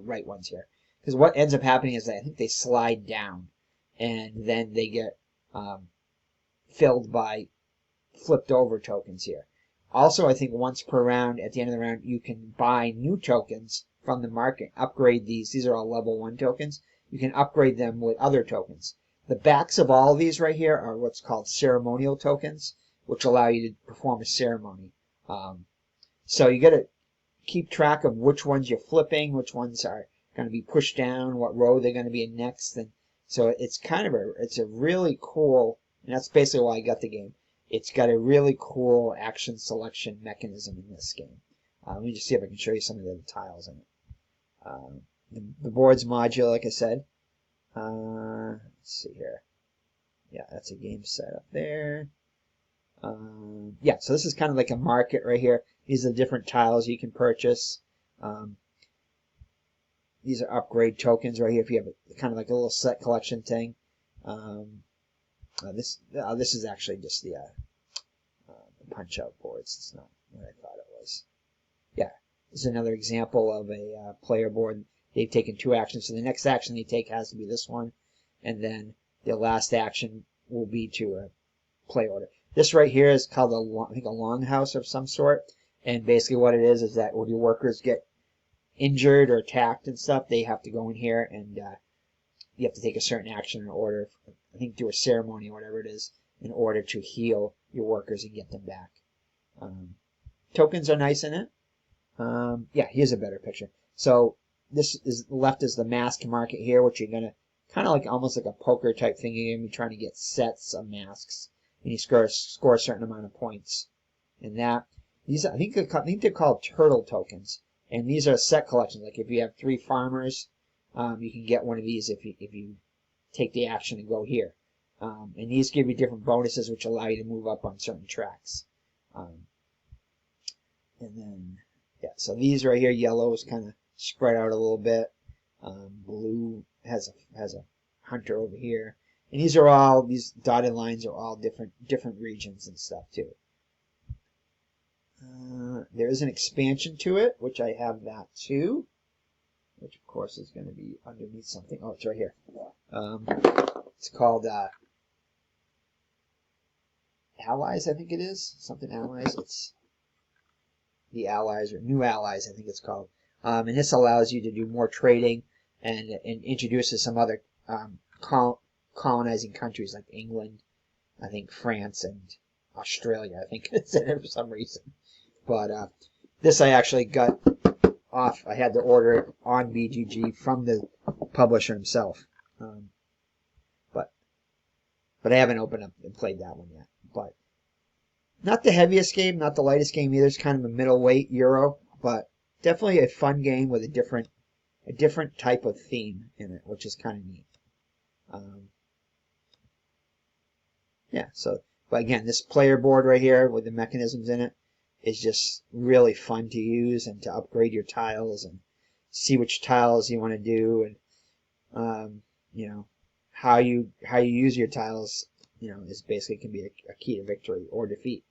right ones here. Because what ends up happening is that I think they slide down, and then they get filled by flipped over tokens here. Also, I think once per round, at the end of the round, you can buy new tokens from the market, upgrade these. These are all level 1 tokens. You can upgrade them with other tokens. The backs of all of these right here are what's called ceremonial tokens, which allow you to perform a ceremony. So you got to keep track of which ones you're flipping, which ones are going to be pushed down, what row they're going to be in next. And so it's kind of it's a really cool, and that's basically why I got the game. It's got a really cool action selection mechanism in this game. Let me just see if I can show you some of the tiles in it. The board's modular, like I said. Let's see here. Yeah, that's a game set up there. Yeah, so this is kind of like a market right here. These are the different tiles you can purchase. These are upgrade tokens right here if you have kind of like a little set collection thing. This is actually just the punch-out boards. It's not what I thought it was. Yeah, this is another example of a player board. They've taken 2 actions, so the next action they take has to be this one, and then the last action will be to play order. This right here is called I think a longhouse of some sort, and basically what it is that when your workers get injured or attacked and stuff, they have to go in here and you have to take a certain action in order, I think do a ceremony or whatever it is, in order to heal your workers and get them back. tokens are nice in it. Yeah, here's a better picture. So this is left is the mask market here, which you're gonna kind of like almost like a poker type thing. You're gonna be trying to get sets of masks, and you score a certain amount of points. And that these I think they're called turtle tokens, and these are set collections. Like if you have 3 farmers, you can get one of these if you take the action and go here. And these give you different bonuses, which allow you to move up on certain tracks. And then, yeah, so these right here, yellow is kind of spread out a little bit. Blue has a hunter over here, and these dotted lines are all different regions and stuff too. There is an expansion to it, which I have that too, which of course is going to be underneath something. Oh, it's right here. It's called Allies, I think it is. Something Allies. It's the Allies, or New Allies, I think it's called. And this allows you to do more trading and introduces some other colonizing countries like England, I think France, and Australia, I think it's in it for some reason. But this I actually got off. I had to order it on BGG from the publisher himself. But I haven't opened up and played that one yet. But not the heaviest game, not the lightest game either. It's kind of a middleweight Euro, but definitely a fun game with a different type of theme in it, which is kind of neat. Yeah, so, but again, this player board right here with the mechanisms in it is just really fun to use and to upgrade your tiles and see which tiles you want to do, and you know, how you use your tiles, you know, is basically can be a key to victory or defeat.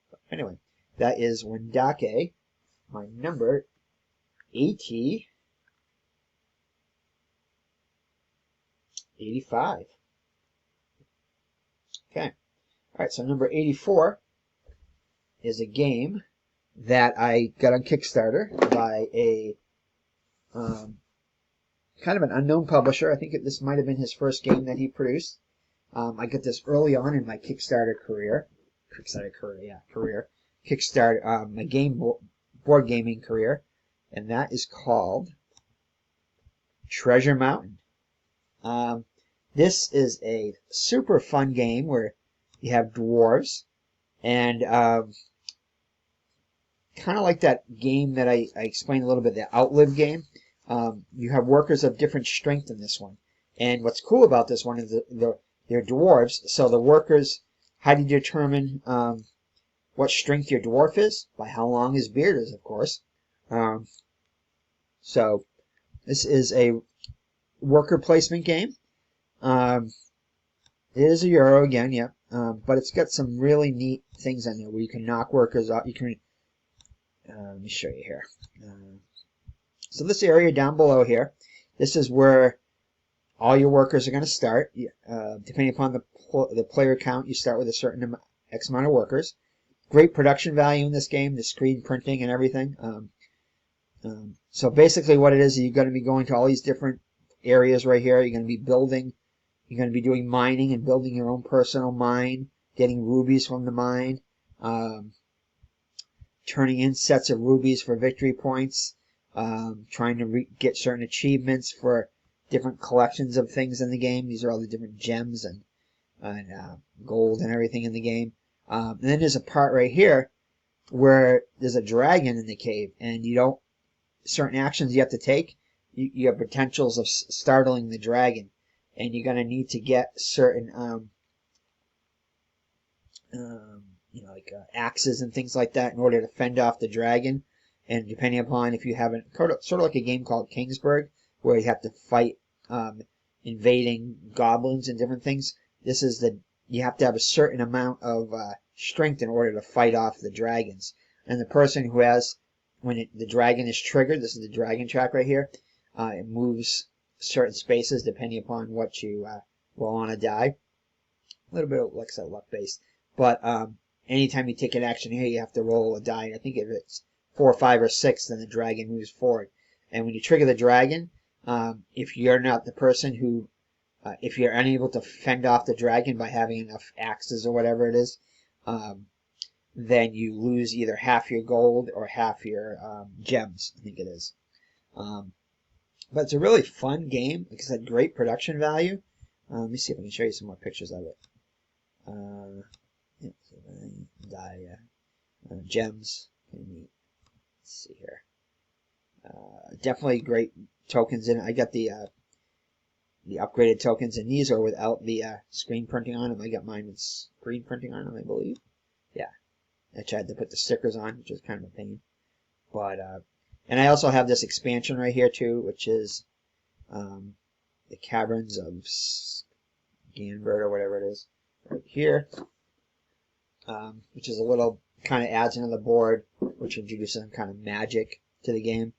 But anyway, that is Wendake, my number 85. Okay. Alright, so number 84 is a game that I got on Kickstarter by a kind of an unknown publisher. I think this might have been his first game that he produced. I got this early on in my Kickstarter career. My board gaming career, and that is called Treasure Mountain. This is a super fun game where you have dwarves, and kind of like that game that I explained a little bit, the Outlive game. You have workers of different strength in this one. And what's cool about this one is they're dwarves, so the workers, how do you determine what strength your dwarf is? By how long his beard is, of course. So this is a worker placement game. It is a Euro again, yeah. But it's got some really neat things in there where you can knock workers off. You can, let me show you here. So this area down below here, this is where all your workers are going to start. Depending upon the player count, you start with a certain X amount of workers. Great production value in this game, the screen printing and everything. So basically what it is, you're going to be going to all these different areas right here. You're going to be building, you're going to be doing mining and building your own personal mine, getting rubies from the mine, turning in sets of rubies for victory points, trying to get certain achievements for different collections of things in the game. These are all the different gems and gold and everything in the game. And then there's a part right here where there's a dragon in the cave, and certain actions you have to take, you have potentials of startling the dragon, and you're going to need to get certain like axes and things like that in order to fend off the dragon. And depending upon if you have sort of like a game called Kingsburg, where you have to fight invading goblins and different things. You have to have a certain amount of strength in order to fight off the dragons. And the person who has, when the dragon is triggered, this is the dragon track right here, it moves certain spaces depending upon what you roll on a die. A little bit of, like I said, luck based. But anytime you take an action here, you have to roll a die. And I think if it's 4, 5, or 6, then the dragon moves forward. And when you trigger the dragon, if you're not the person who, if you're unable to fend off the dragon by having enough axes or whatever it is, then you lose either half your gold or half your gems, I think it is. But it's a really fun game. Like I said, great production value. Let me see if I can show you some more pictures of it. Gems. Let's see here. Definitely great tokens in it. I got the upgraded tokens, and these are without the screen printing on them. I got mine with screen printing on them, I believe. Yeah, I tried to put the stickers on, which is kind of a pain. But and I also have this expansion right here too, which is the Caverns of Ganbert or whatever it is, right here, which is a little kind of adds another board, which introduces some kind of magic to the game.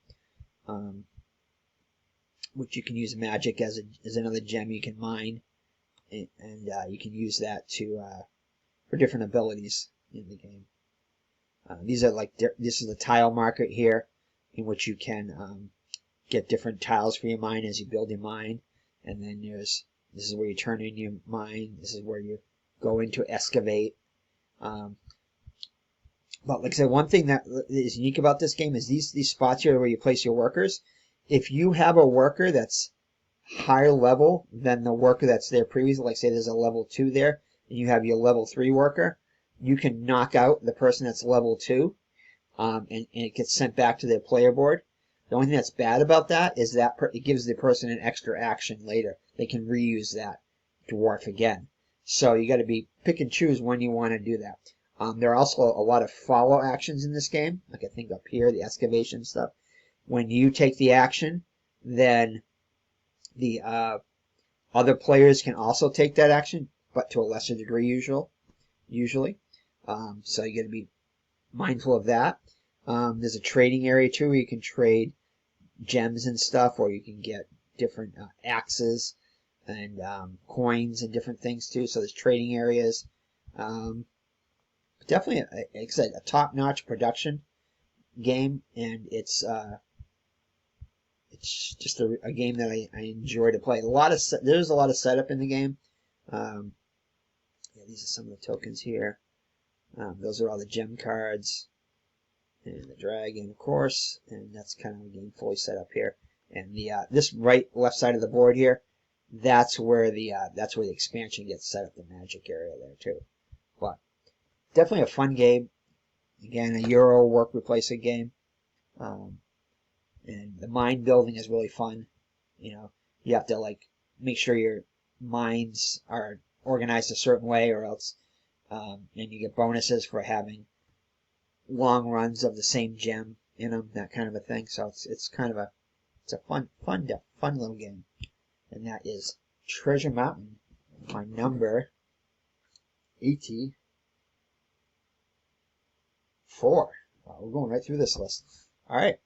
Which you can use magic as another gem you can mine, and you can use that to for different abilities in the game. These are like this is the tile market here, in which you can get different tiles for your mine as you build your mine, and then this is where you turn in your mine. This is where you go into excavate. But like I said, one thing that is unique about this game is these spots here where you place your workers. If you have a worker that's higher level than the worker that's there previously, like say there's a level 2 there, and you have your level 3 worker, you can knock out the person that's level 2, and it gets sent back to their player board. The only thing that's bad about that is that it gives the person an extra action later. They can reuse that dwarf again. So you got to be pick and choose when you want to do that. There are also a lot of follow actions in this game, like I think up here, the excavation stuff. When you take the action, then the other players can also take that action, but to a lesser degree usually. So you got to be mindful of that. There's a trading area too, where you can trade gems and stuff, or you can get different axes and coins and different things too. So there's trading areas. Definitely, like I said, a top-notch production game, and it's just a game that I enjoy to play. There's a lot of setup in the game. Yeah, these are some of the tokens here. Those are all the gem cards, and the dragon, of course, and that's kind of the game fully set up here. And the this left side of the board here, that's where the expansion gets set up, the magic area there too. But definitely a fun game. Again, a Euro work replacement game. And the mine building is really fun. You know, you have to like make sure your mines are organized a certain way, or else, and you get bonuses for having long runs of the same gem in them, that kind of a thing. So it's kind of it's a fun little game. And that is Treasure Mountain, my number 84. We're going right through this list. All right.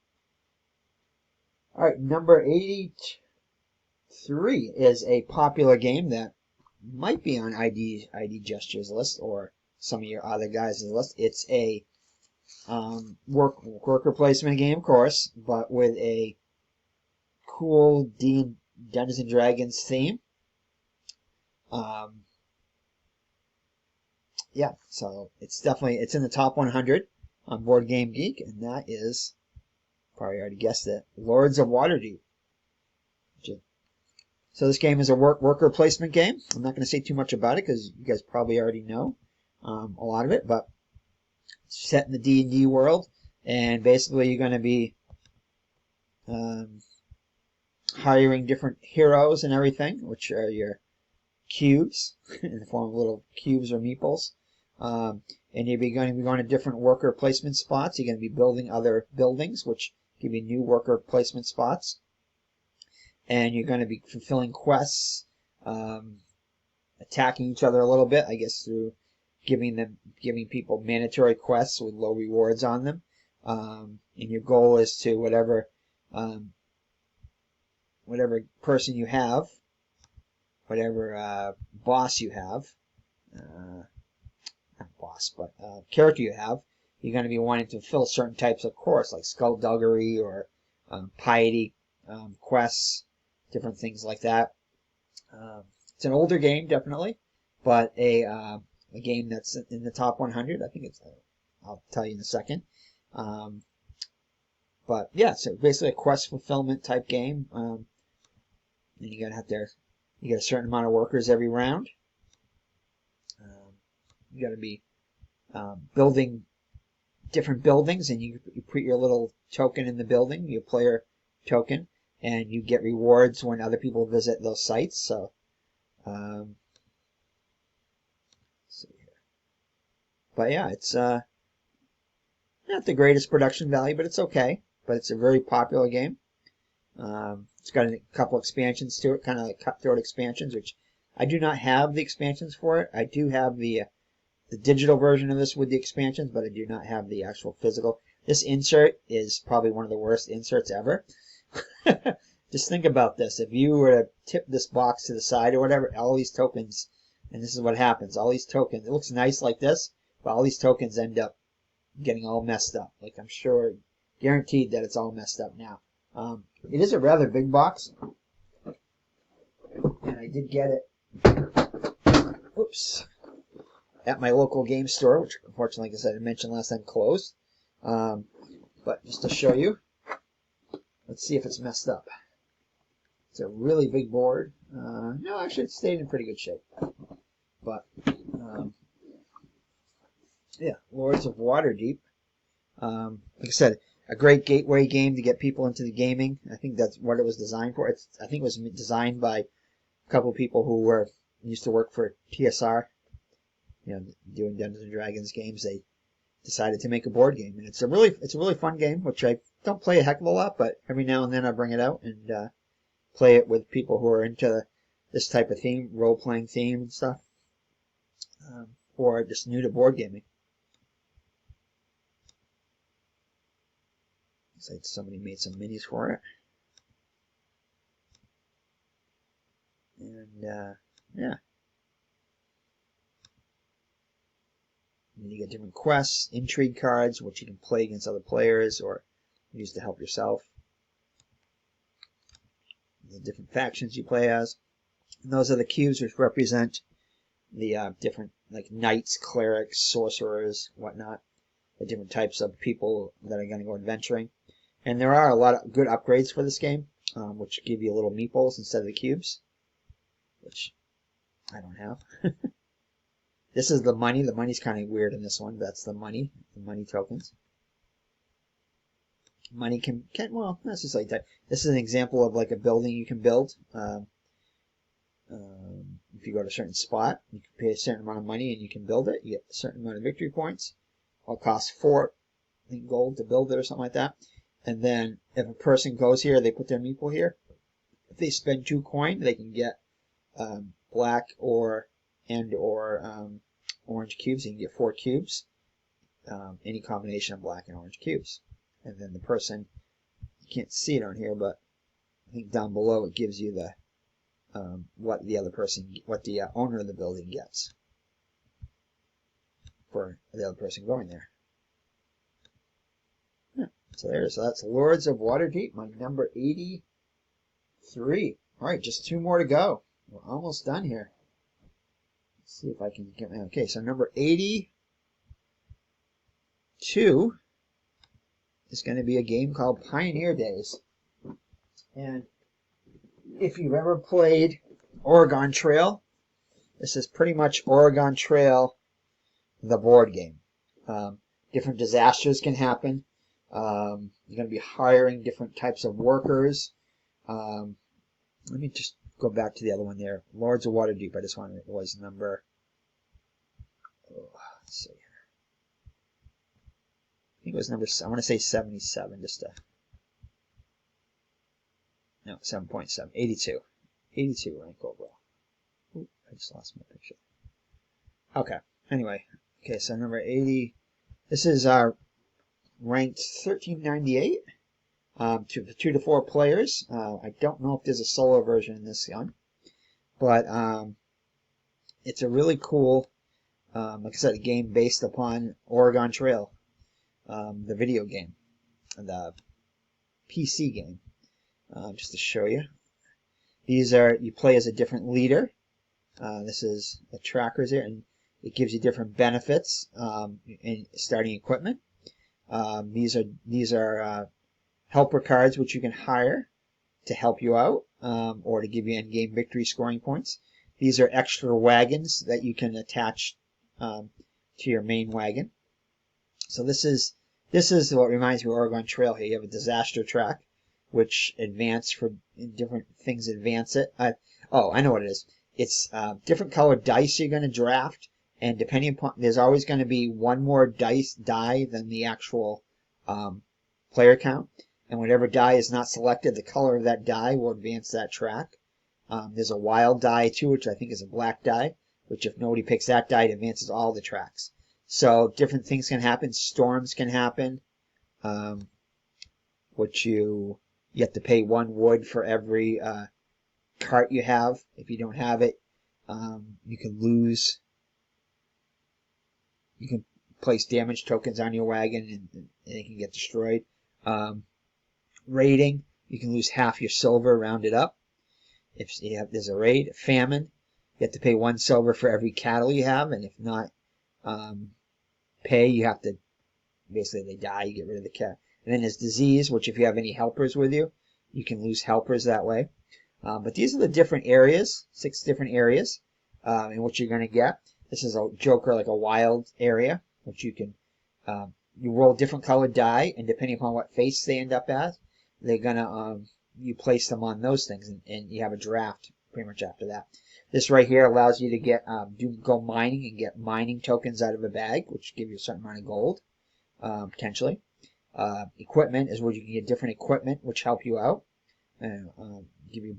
All right, number 83 is a popular game that might be on ID Gesture's list or some of your other guys' list. It's a worker placement game, of course, but with a cool Dungeons and Dragons theme. Yeah, so it's in the top 100 on Board Game Geek, and that is, probably already guessed it, Lords of Waterdeep. So this game is a worker placement game. I'm not going to say too much about it because you guys probably already know a lot of it, but it's set in the D&D world, and basically you're going to be hiring different heroes and everything, which are your cubes in the form of little cubes or meeples. And you're going to be going to different worker placement spots. You're going to be building other buildings, which give you new worker placement spots. And you're going to be fulfilling quests, attacking each other a little bit, I guess, through giving people mandatory quests with low rewards on them. And your goal is to whatever person you have, whatever boss you have, not boss, but character you have, you're going to be wanting to fill certain types of quests, like skullduggery or piety quests, different things like that. It's an older game, definitely, but a game that's in the top 100. I think it's I'll tell you in a second. But yeah, so basically a quest fulfillment type game. And you get a certain amount of workers every round. You got to be building different buildings, and you put your little token in the building, your player token, and you get rewards when other people visit those sites. So, let's see here. But yeah, it's not the greatest production value, but it's okay. But it's a very popular game. It's got a couple expansions to it, kind of like cutthroat expansions, which I do not have the expansions for it. I do have the digital version of this with the expansions, but I do not have the actual physical. This insert is probably one of the worst inserts ever. Just think about this. If you were to tip this box to the side or whatever, all these tokens, and this is what happens, all these tokens, it looks nice like this, but all these tokens end up getting all messed up. Like, I'm sure, guaranteed that it's all messed up now. It is a rather big box, and I did get it, oops, at my local game store, which unfortunately, like I said, I mentioned last time, closed. But just to show you, let's see if it's messed up. It's a really big board. No, actually, it stayed in pretty good shape. But, yeah, Lords of Waterdeep. Like I said, a great gateway game to get people into the gaming. I think that's what it was designed for. I think it was designed by a couple of people who used to work for TSR. You know, doing Dungeons and Dragons games. They decided to make a board game, and it's a really fun game, which I don't play a heck of a lot, but every now and then I bring it out and play it with people who are into this type of theme, role-playing theme and stuff, or just new to board gaming. Looks like somebody made some minis for it, and yeah. And you get different quests, intrigue cards, which you can play against other players or use to help yourself. The different factions you play as. And those are the cubes which represent the different, like, knights, clerics, sorcerers, whatnot. The different types of people that are going to go adventuring. And there are a lot of good upgrades for this game, which give you little meeples instead of the cubes, which I don't have. This is the money. The money's kind of weird in this one. That's the money tokens. Money can well, that's just like that. This is an example of like a building you can build. If you go to a certain spot, you can pay a certain amount of money and you can build it. You get a certain amount of victory points. It'll cost 4, I think, gold to build it or something like that. And then if a person goes here, they put their meeple here. If they spend 2 coin, they can get black or orange cubes. You can get 4 cubes, any combination of black and orange cubes. And then the person, you can't see it on here, but I think down below it gives you the what the owner of the building gets for the other person going there. Yeah, so that's Lords of Waterdeep, my number 83. All right, just 2 more to go. We're almost done here. Let's see if I can get my, okay, so number 82 is going to be a game called Pioneer Days. And if you've ever played Oregon Trail, this is pretty much Oregon Trail, the board game. Different disasters can happen. You're going to be hiring different types of workers. Let me just go back to the other one there. Lords of Waterdeep. I just wanted it was number. Let's see. I think it was number. I want to say 77. Just to. No, 7.7. 82. 82 rank overall. Ooh, I just lost my picture. Okay. Anyway. Okay, so number 80. This is our ranked 1398. 2 to 4 players. I don't know if there's a solo version in this one, but it's a really cool, like I said, a game based upon Oregon Trail, the video game, the PC game. Just to show you, these are, you play as a different leader. This is the trackers here, and It gives you different benefits in starting equipment. These are helper cards which you can hire to help you out or to give you end-game victory scoring points. These are extra wagons that you can attach to your main wagon. So this is what reminds me of Oregon Trail here. You have a disaster track, which advance for different things advance it. Oh, I know what it is. It's different colored dice you're going to draft, and depending upon, there's always going to be one more die than the actual player count. And whatever die is not selected, the color of that die will advance that track. There's a wild die too, which I think is a black die, which if nobody picks that die, it advances all the tracks. So different things can happen. Storms can happen, which you have to pay 1 wood for every cart you have. If you don't have it, you can lose. You can place damage tokens on your wagon and it can get destroyed. Raiding, you can lose half your silver rounded up. If there's a raid. Famine, you have to pay 1 silver for every cattle you have, and if not pay, you have to, basically they die, you get rid of the cat. And then there's disease, which if you have any helpers with you, you can lose helpers that way. But these are the different areas, 6 different areas in which you're going to get. This is a joker, like a wild area, which you can, you roll different colored die, and depending upon what face they end up as, they're going to, you place them on those things, and you have a draft pretty much after that. This right here allows you to get, go mining and get mining tokens out of a bag, which give you a certain amount of gold, potentially. Equipment is where you can get different equipment, which help you out, and give you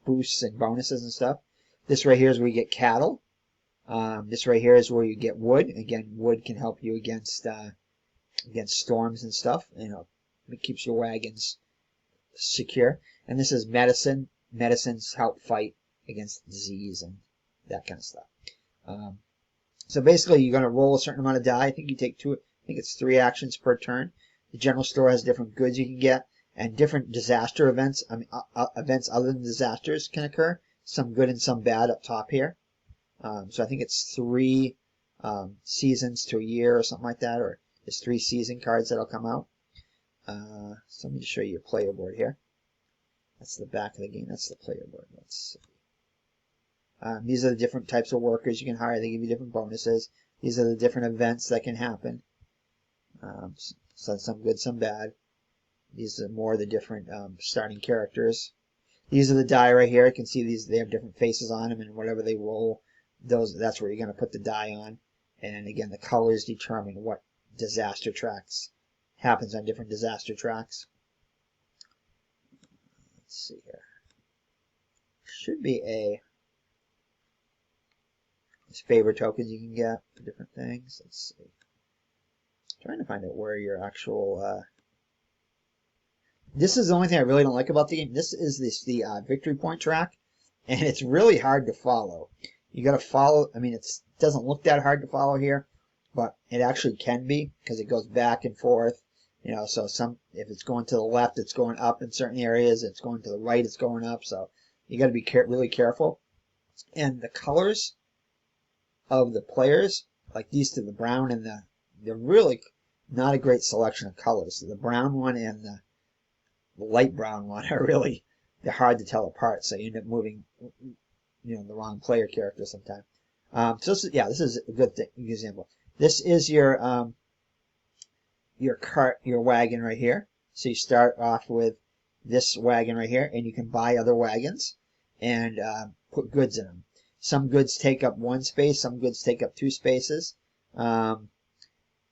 boosts and bonuses and stuff. This right here is where you get cattle. This right here is where you get wood. Again, wood can help you against storms and stuff. You know, it keeps your wagons secure. And this is medicine. Medicines help fight against disease and that kind of stuff. So basically, you're going to roll a certain amount of die. I think you take 2. I think it's 3 actions per turn. The general store has different goods you can get, and different disaster events. I mean, events other than disasters can occur. Some good and some bad up top here. So I think it's 3 seasons to a year or something like that, or there's 3 season cards that'll come out. So let me just show you your player board here. That's the back of the game. That's the player board. Let's see. These are the different types of workers you can hire. They give you different bonuses. These are the different events that can happen. So some good, some bad. These are more the different starting characters. These are the die right here. You can see these. They have different faces on them, and whatever they roll, that's where you're going to put the die on. And again, the colors determine what disaster tracks happens on different disaster tracks. Let's see here. Should be there's favor tokens you can get for different things. Let's see. I'm trying to find out where your actual. This is the only thing I really don't like about the game. This is the victory point track, and it's really hard to follow. You got to follow. I mean, it doesn't look that hard to follow here, but it actually can be because it goes back and forth. You know, so if it's going to the left, it's going up in certain areas. If it's going to the right, it's going up. So you got to be really careful. And the colors of the players, like these two, the brown and they're really not a great selection of colors. The brown one and the light brown one are really, they're hard to tell apart. So you end up moving, the wrong player character sometimes. So this is a good example. This is your wagon right here. So you start off with this wagon right here, and you can buy other wagons and put goods in them. Some goods take up 1 space, some goods take up 2 spaces. You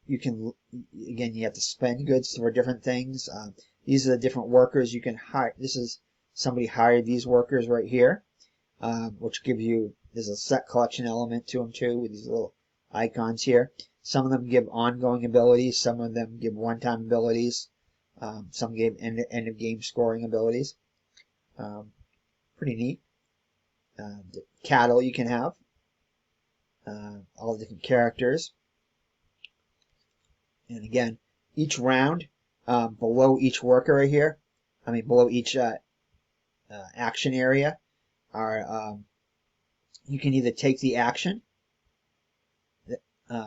have to spend goods for different things. These are the different workers you can hire. This is somebody hired these workers right here, which gives you, there's a set collection element to them too, with these little icons here. Some of them give ongoing abilities, some of them give one-time abilities, some give end of game scoring abilities. Pretty neat. The cattle you can have, all the different characters. And again, each round, below each worker right here, below each action area, are you can either take the action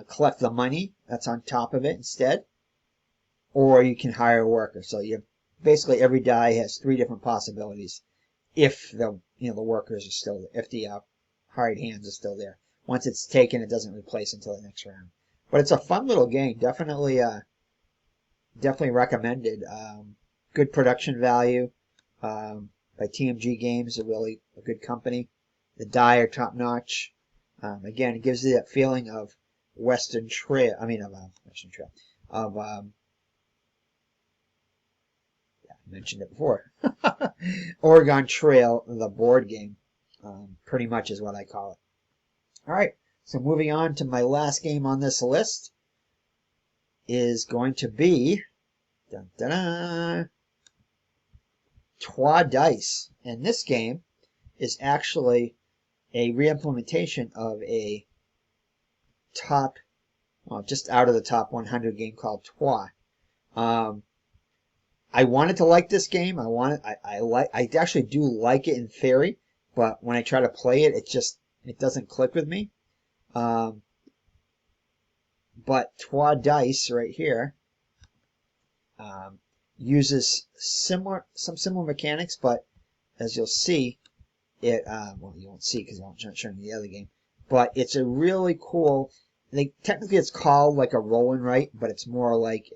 collect the money that's on top of it instead, or you can hire a worker. So you basically every die has 3 different possibilities if the the workers are still there, if the hired hands are still there. Once it's taken, it doesn't replace until the next round. But it's a fun little game. Definitely recommended. Good production value by TMG Games, a good company. The die are top notch. Again, it gives you that feeling of Western Trail. I mean, of Western Trail. Of yeah, I mentioned it before. Oregon Trail, the board game. Pretty much is what I call it. All right. So moving on to my last game on this list is going to be dun, dun, dun, Twa Dice. And this game is actually a reimplementation of a top, well, just out of the top 100 game called Twa. I wanted to like this game. I actually do like it in theory, but when I try to play it, it doesn't click with me. But Twa Dice right here uses some similar mechanics, but as you'll see, well, you won't see because I'm not showing you the other game, but it's a really cool, technically it's called like a roll and write, but it's more like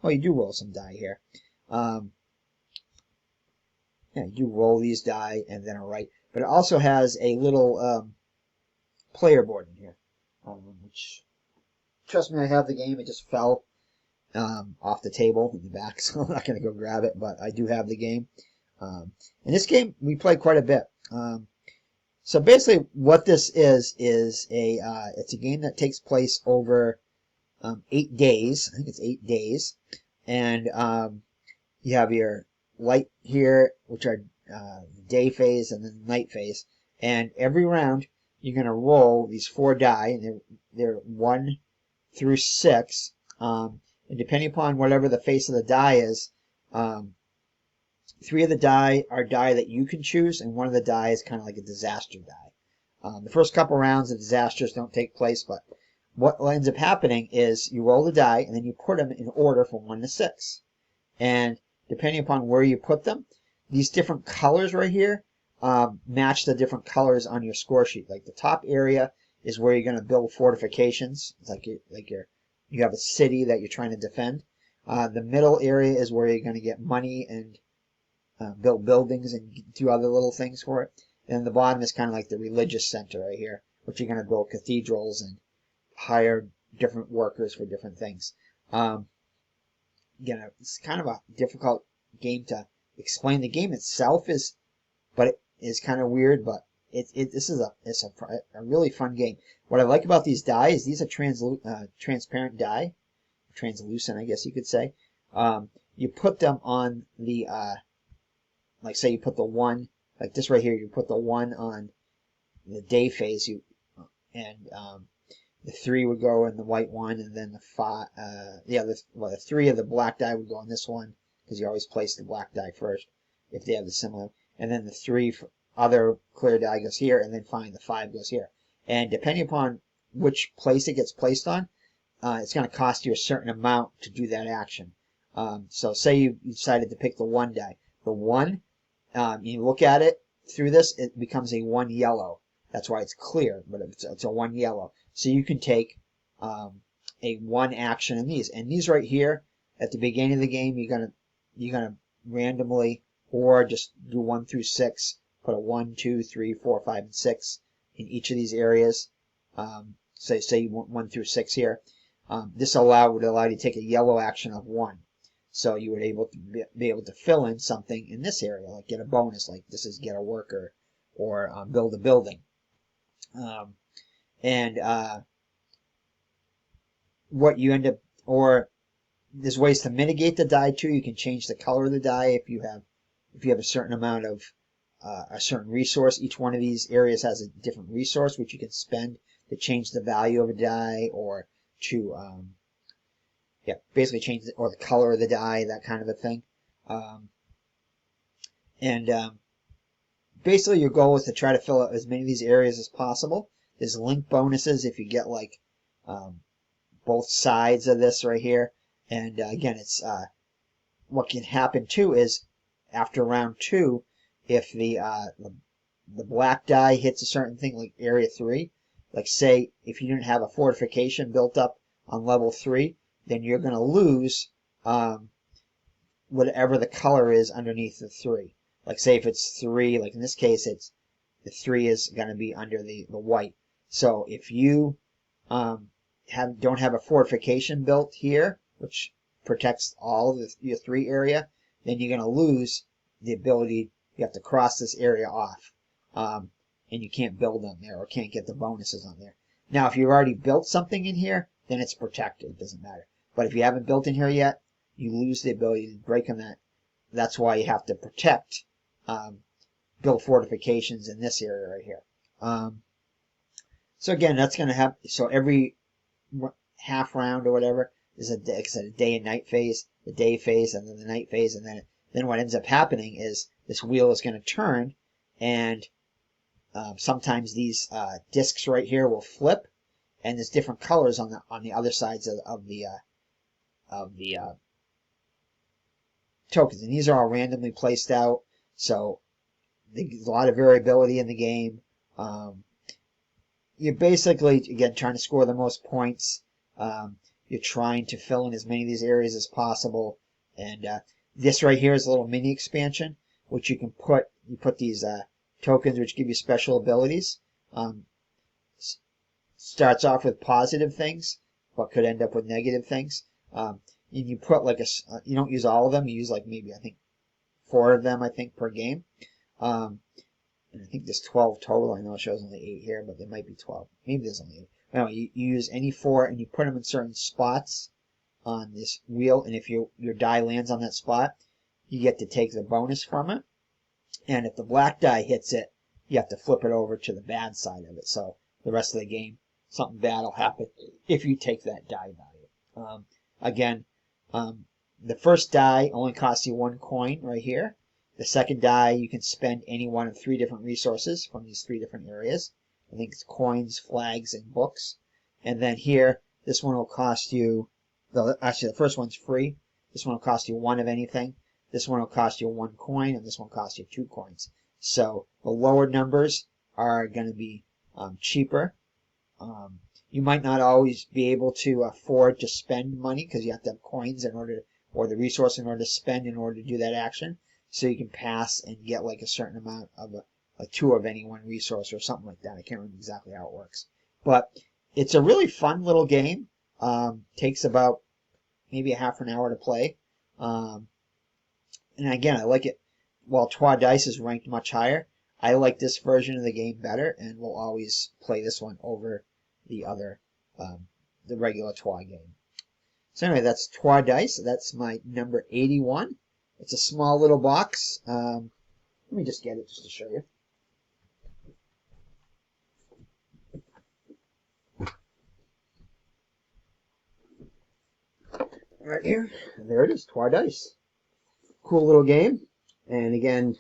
well, you do roll some die here. Yeah, you do roll these die and then a write, but it also has a little player board in here, which, trust me, I have the game. It just fell off the table in the back, so I'm not going to go grab it, but I do have the game. In this game, we play quite a bit. So basically, what this is it's a game that takes place over 8 days. I think it's 8 days, and you have your light here, which are the day phase and then the night phase. And every round, you're going to roll these 4 die, and they're 1 through 6. And depending upon whatever the face of the die is, 3 of the die are die that you can choose, and 1 of the die is kind of like a disaster die. The first couple rounds, the disasters don't take place, but what ends up happening is you roll the die, and then you put them in order from 1 to 6. And depending upon where you put them, these different colors right here match the different colors on your score sheet. Like the top area is where you're going to build fortifications. It's like you have a city that you're trying to defend. The middle area is where you're going to get money and build buildings and do other little things for it. And the bottom is kind of like the religious center right here, which you're going to build cathedrals and hire different workers for different things. It's kind of a difficult game to explain. The game itself is kind of weird, but this is a really fun game. What I like about these die is these are transparent die, translucent, I guess you could say. You put them on the like say you put the 1, like this right here, you put the 1 on the day phase, and the 3 would go in the white one, and then the 5, the 3 of the black die would go on this one, because you always place the black die first if they have the similar, and then the 3 other clear die goes here, and then finally the 5 goes here. And depending upon which place it gets placed on, it's going to cost you a certain amount to do that action. So say you decided to pick the 1 die. The 1, you look at it through this, it becomes a 1 yellow. That's why it's clear, but it's a 1 yellow. So you can take a 1 action in these. And these right here, at the beginning of the game, you're gonna randomly, or just do 1 through 6, put a 1, 2, 3, 4, 5, and 6 in each of these areas. Say you want 1 through 6 here. This would allow you to take a yellow action of 1. So you would be able to fill in something in this area, like get a bonus, like this is get a worker, or build a building. What you end up, or there's ways to mitigate the die too. You can change the color of the die if you have a certain amount of a certain resource. Each one of these areas has a different resource which you can spend to change the value of a die, or to basically change or the color of the die, that kind of a thing. Basically your goal is to try to fill out as many of these areas as possible. There's link bonuses if you get like both sides of this right here. And again, it's what can happen too is after round 2, if the black die hits a certain thing like area 3, like say if you didn't have a fortification built up on level 3, then you're going to lose whatever the color is underneath the 3. Like say if it's 3, like in this case, it's the 3 is going to be under the white. So if you don't have a fortification built here, which protects all of your 3 area, then you're going to lose the ability. You have to cross this area off, and you can't build on there or can't get the bonuses on there. Now, if you've already built something in here, then it's protected. It doesn't matter. But if you haven't built in here yet, you lose the ability to break on that. That's why you have to protect, build fortifications in this area right here. So again, that's going to have, so every half round or whatever is a day and night phase, the day phase, and then the night phase, and then what ends up happening is this wheel is going to turn, and sometimes these discs right here will flip, and there's different colors on the other sides of the tokens, and these are all randomly placed out, so there's a lot of variability in the game. You're basically, again, trying to score the most points. You're trying to fill in as many of these areas as possible. And this right here is a little mini expansion, which you put these tokens which give you special abilities. Starts off with positive things, but could end up with negative things. And you put like you don't use all of them. You use like maybe, I think, 4 of them, I think, per game. And I think there's 12 total. I know it shows only 8 here, but there might be 12. Maybe there's only 8. Anyway, you use any 4 and you put them in certain spots on this wheel. And if your die lands on that spot, you get to take the bonus from it. And if the black die hits it, you have to flip it over to the bad side of it. So the rest of the game, something bad will happen if you take that die value. Again, the first die only costs you 1 coin right here. The second die, you can spend any one of 3 different resources from these 3 different areas. I think it's coins, flags, and books. And then here, this one will cost you, actually the first one's free. This one will cost you 1 of anything. This one will cost you 1 coin, and this one will cost you 2 coins. So the lower numbers are going to be cheaper. You might not always be able to afford to spend money because you have to have coins in order, or the resource in order to spend in order to do that action. So you can pass and get like a certain amount of a 2 of any one resource or something like that. I can't remember exactly how it works. But it's a really fun little game. Takes about maybe a half an hour to play. And again, I like it. While Trois Dice is ranked much higher, I like this version of the game better, and will always play this one over the other, the regular Trois game. So anyway, that's Trois Dice. That's my number 81. It's a small little box. Let me just get it just to show you. Right here. And there it is, Trois Dice. Cool little game. And again,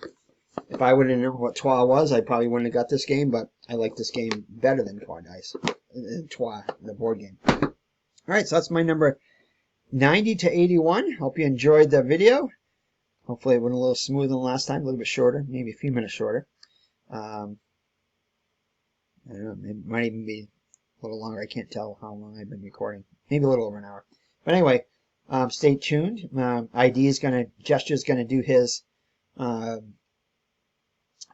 if I wouldn't know what Trois was, I probably wouldn't have got this game, but I like this game better than Trois Dice. Trois, the board game. Alright, so that's my number 90 to 81. Hope you enjoyed the video. Hopefully it went a little smoother than last time, a little bit shorter, maybe a few minutes shorter. I don't know, it might even be a little longer. I can't tell how long I've been recording. Maybe a little over an hour. But anyway, stay tuned. Gesture's gonna do his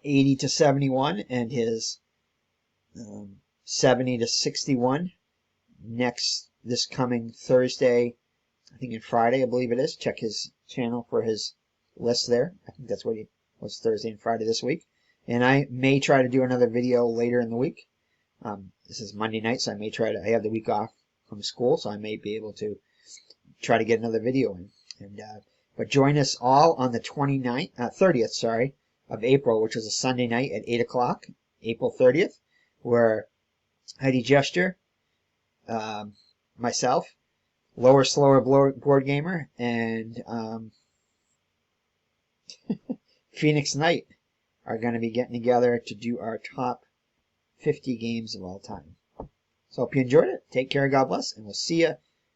80 to 71 and his 70 to 61 this coming Thursday, I think, and Friday, I believe it is. Check his channel for his list there. I think that's what he was, Thursday and Friday this week. And I may try to do another video later in the week. This is Monday night, so I have the week off from school, so I may be able to try to get another video in. But join us all on the 30th, of April, which is a Sunday night at 8 o'clock, April 30th, where Heidi Gesture, myself, Lower Slower Board Gamer, and Phoenix Knight are going to be getting together to do our top 50 games of all time. So hope you enjoyed it. Take care and God bless. And we'll see you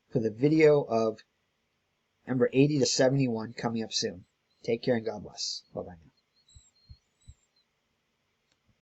for the video of number 80 to 71 coming up soon. Take care and God bless. Bye-bye now.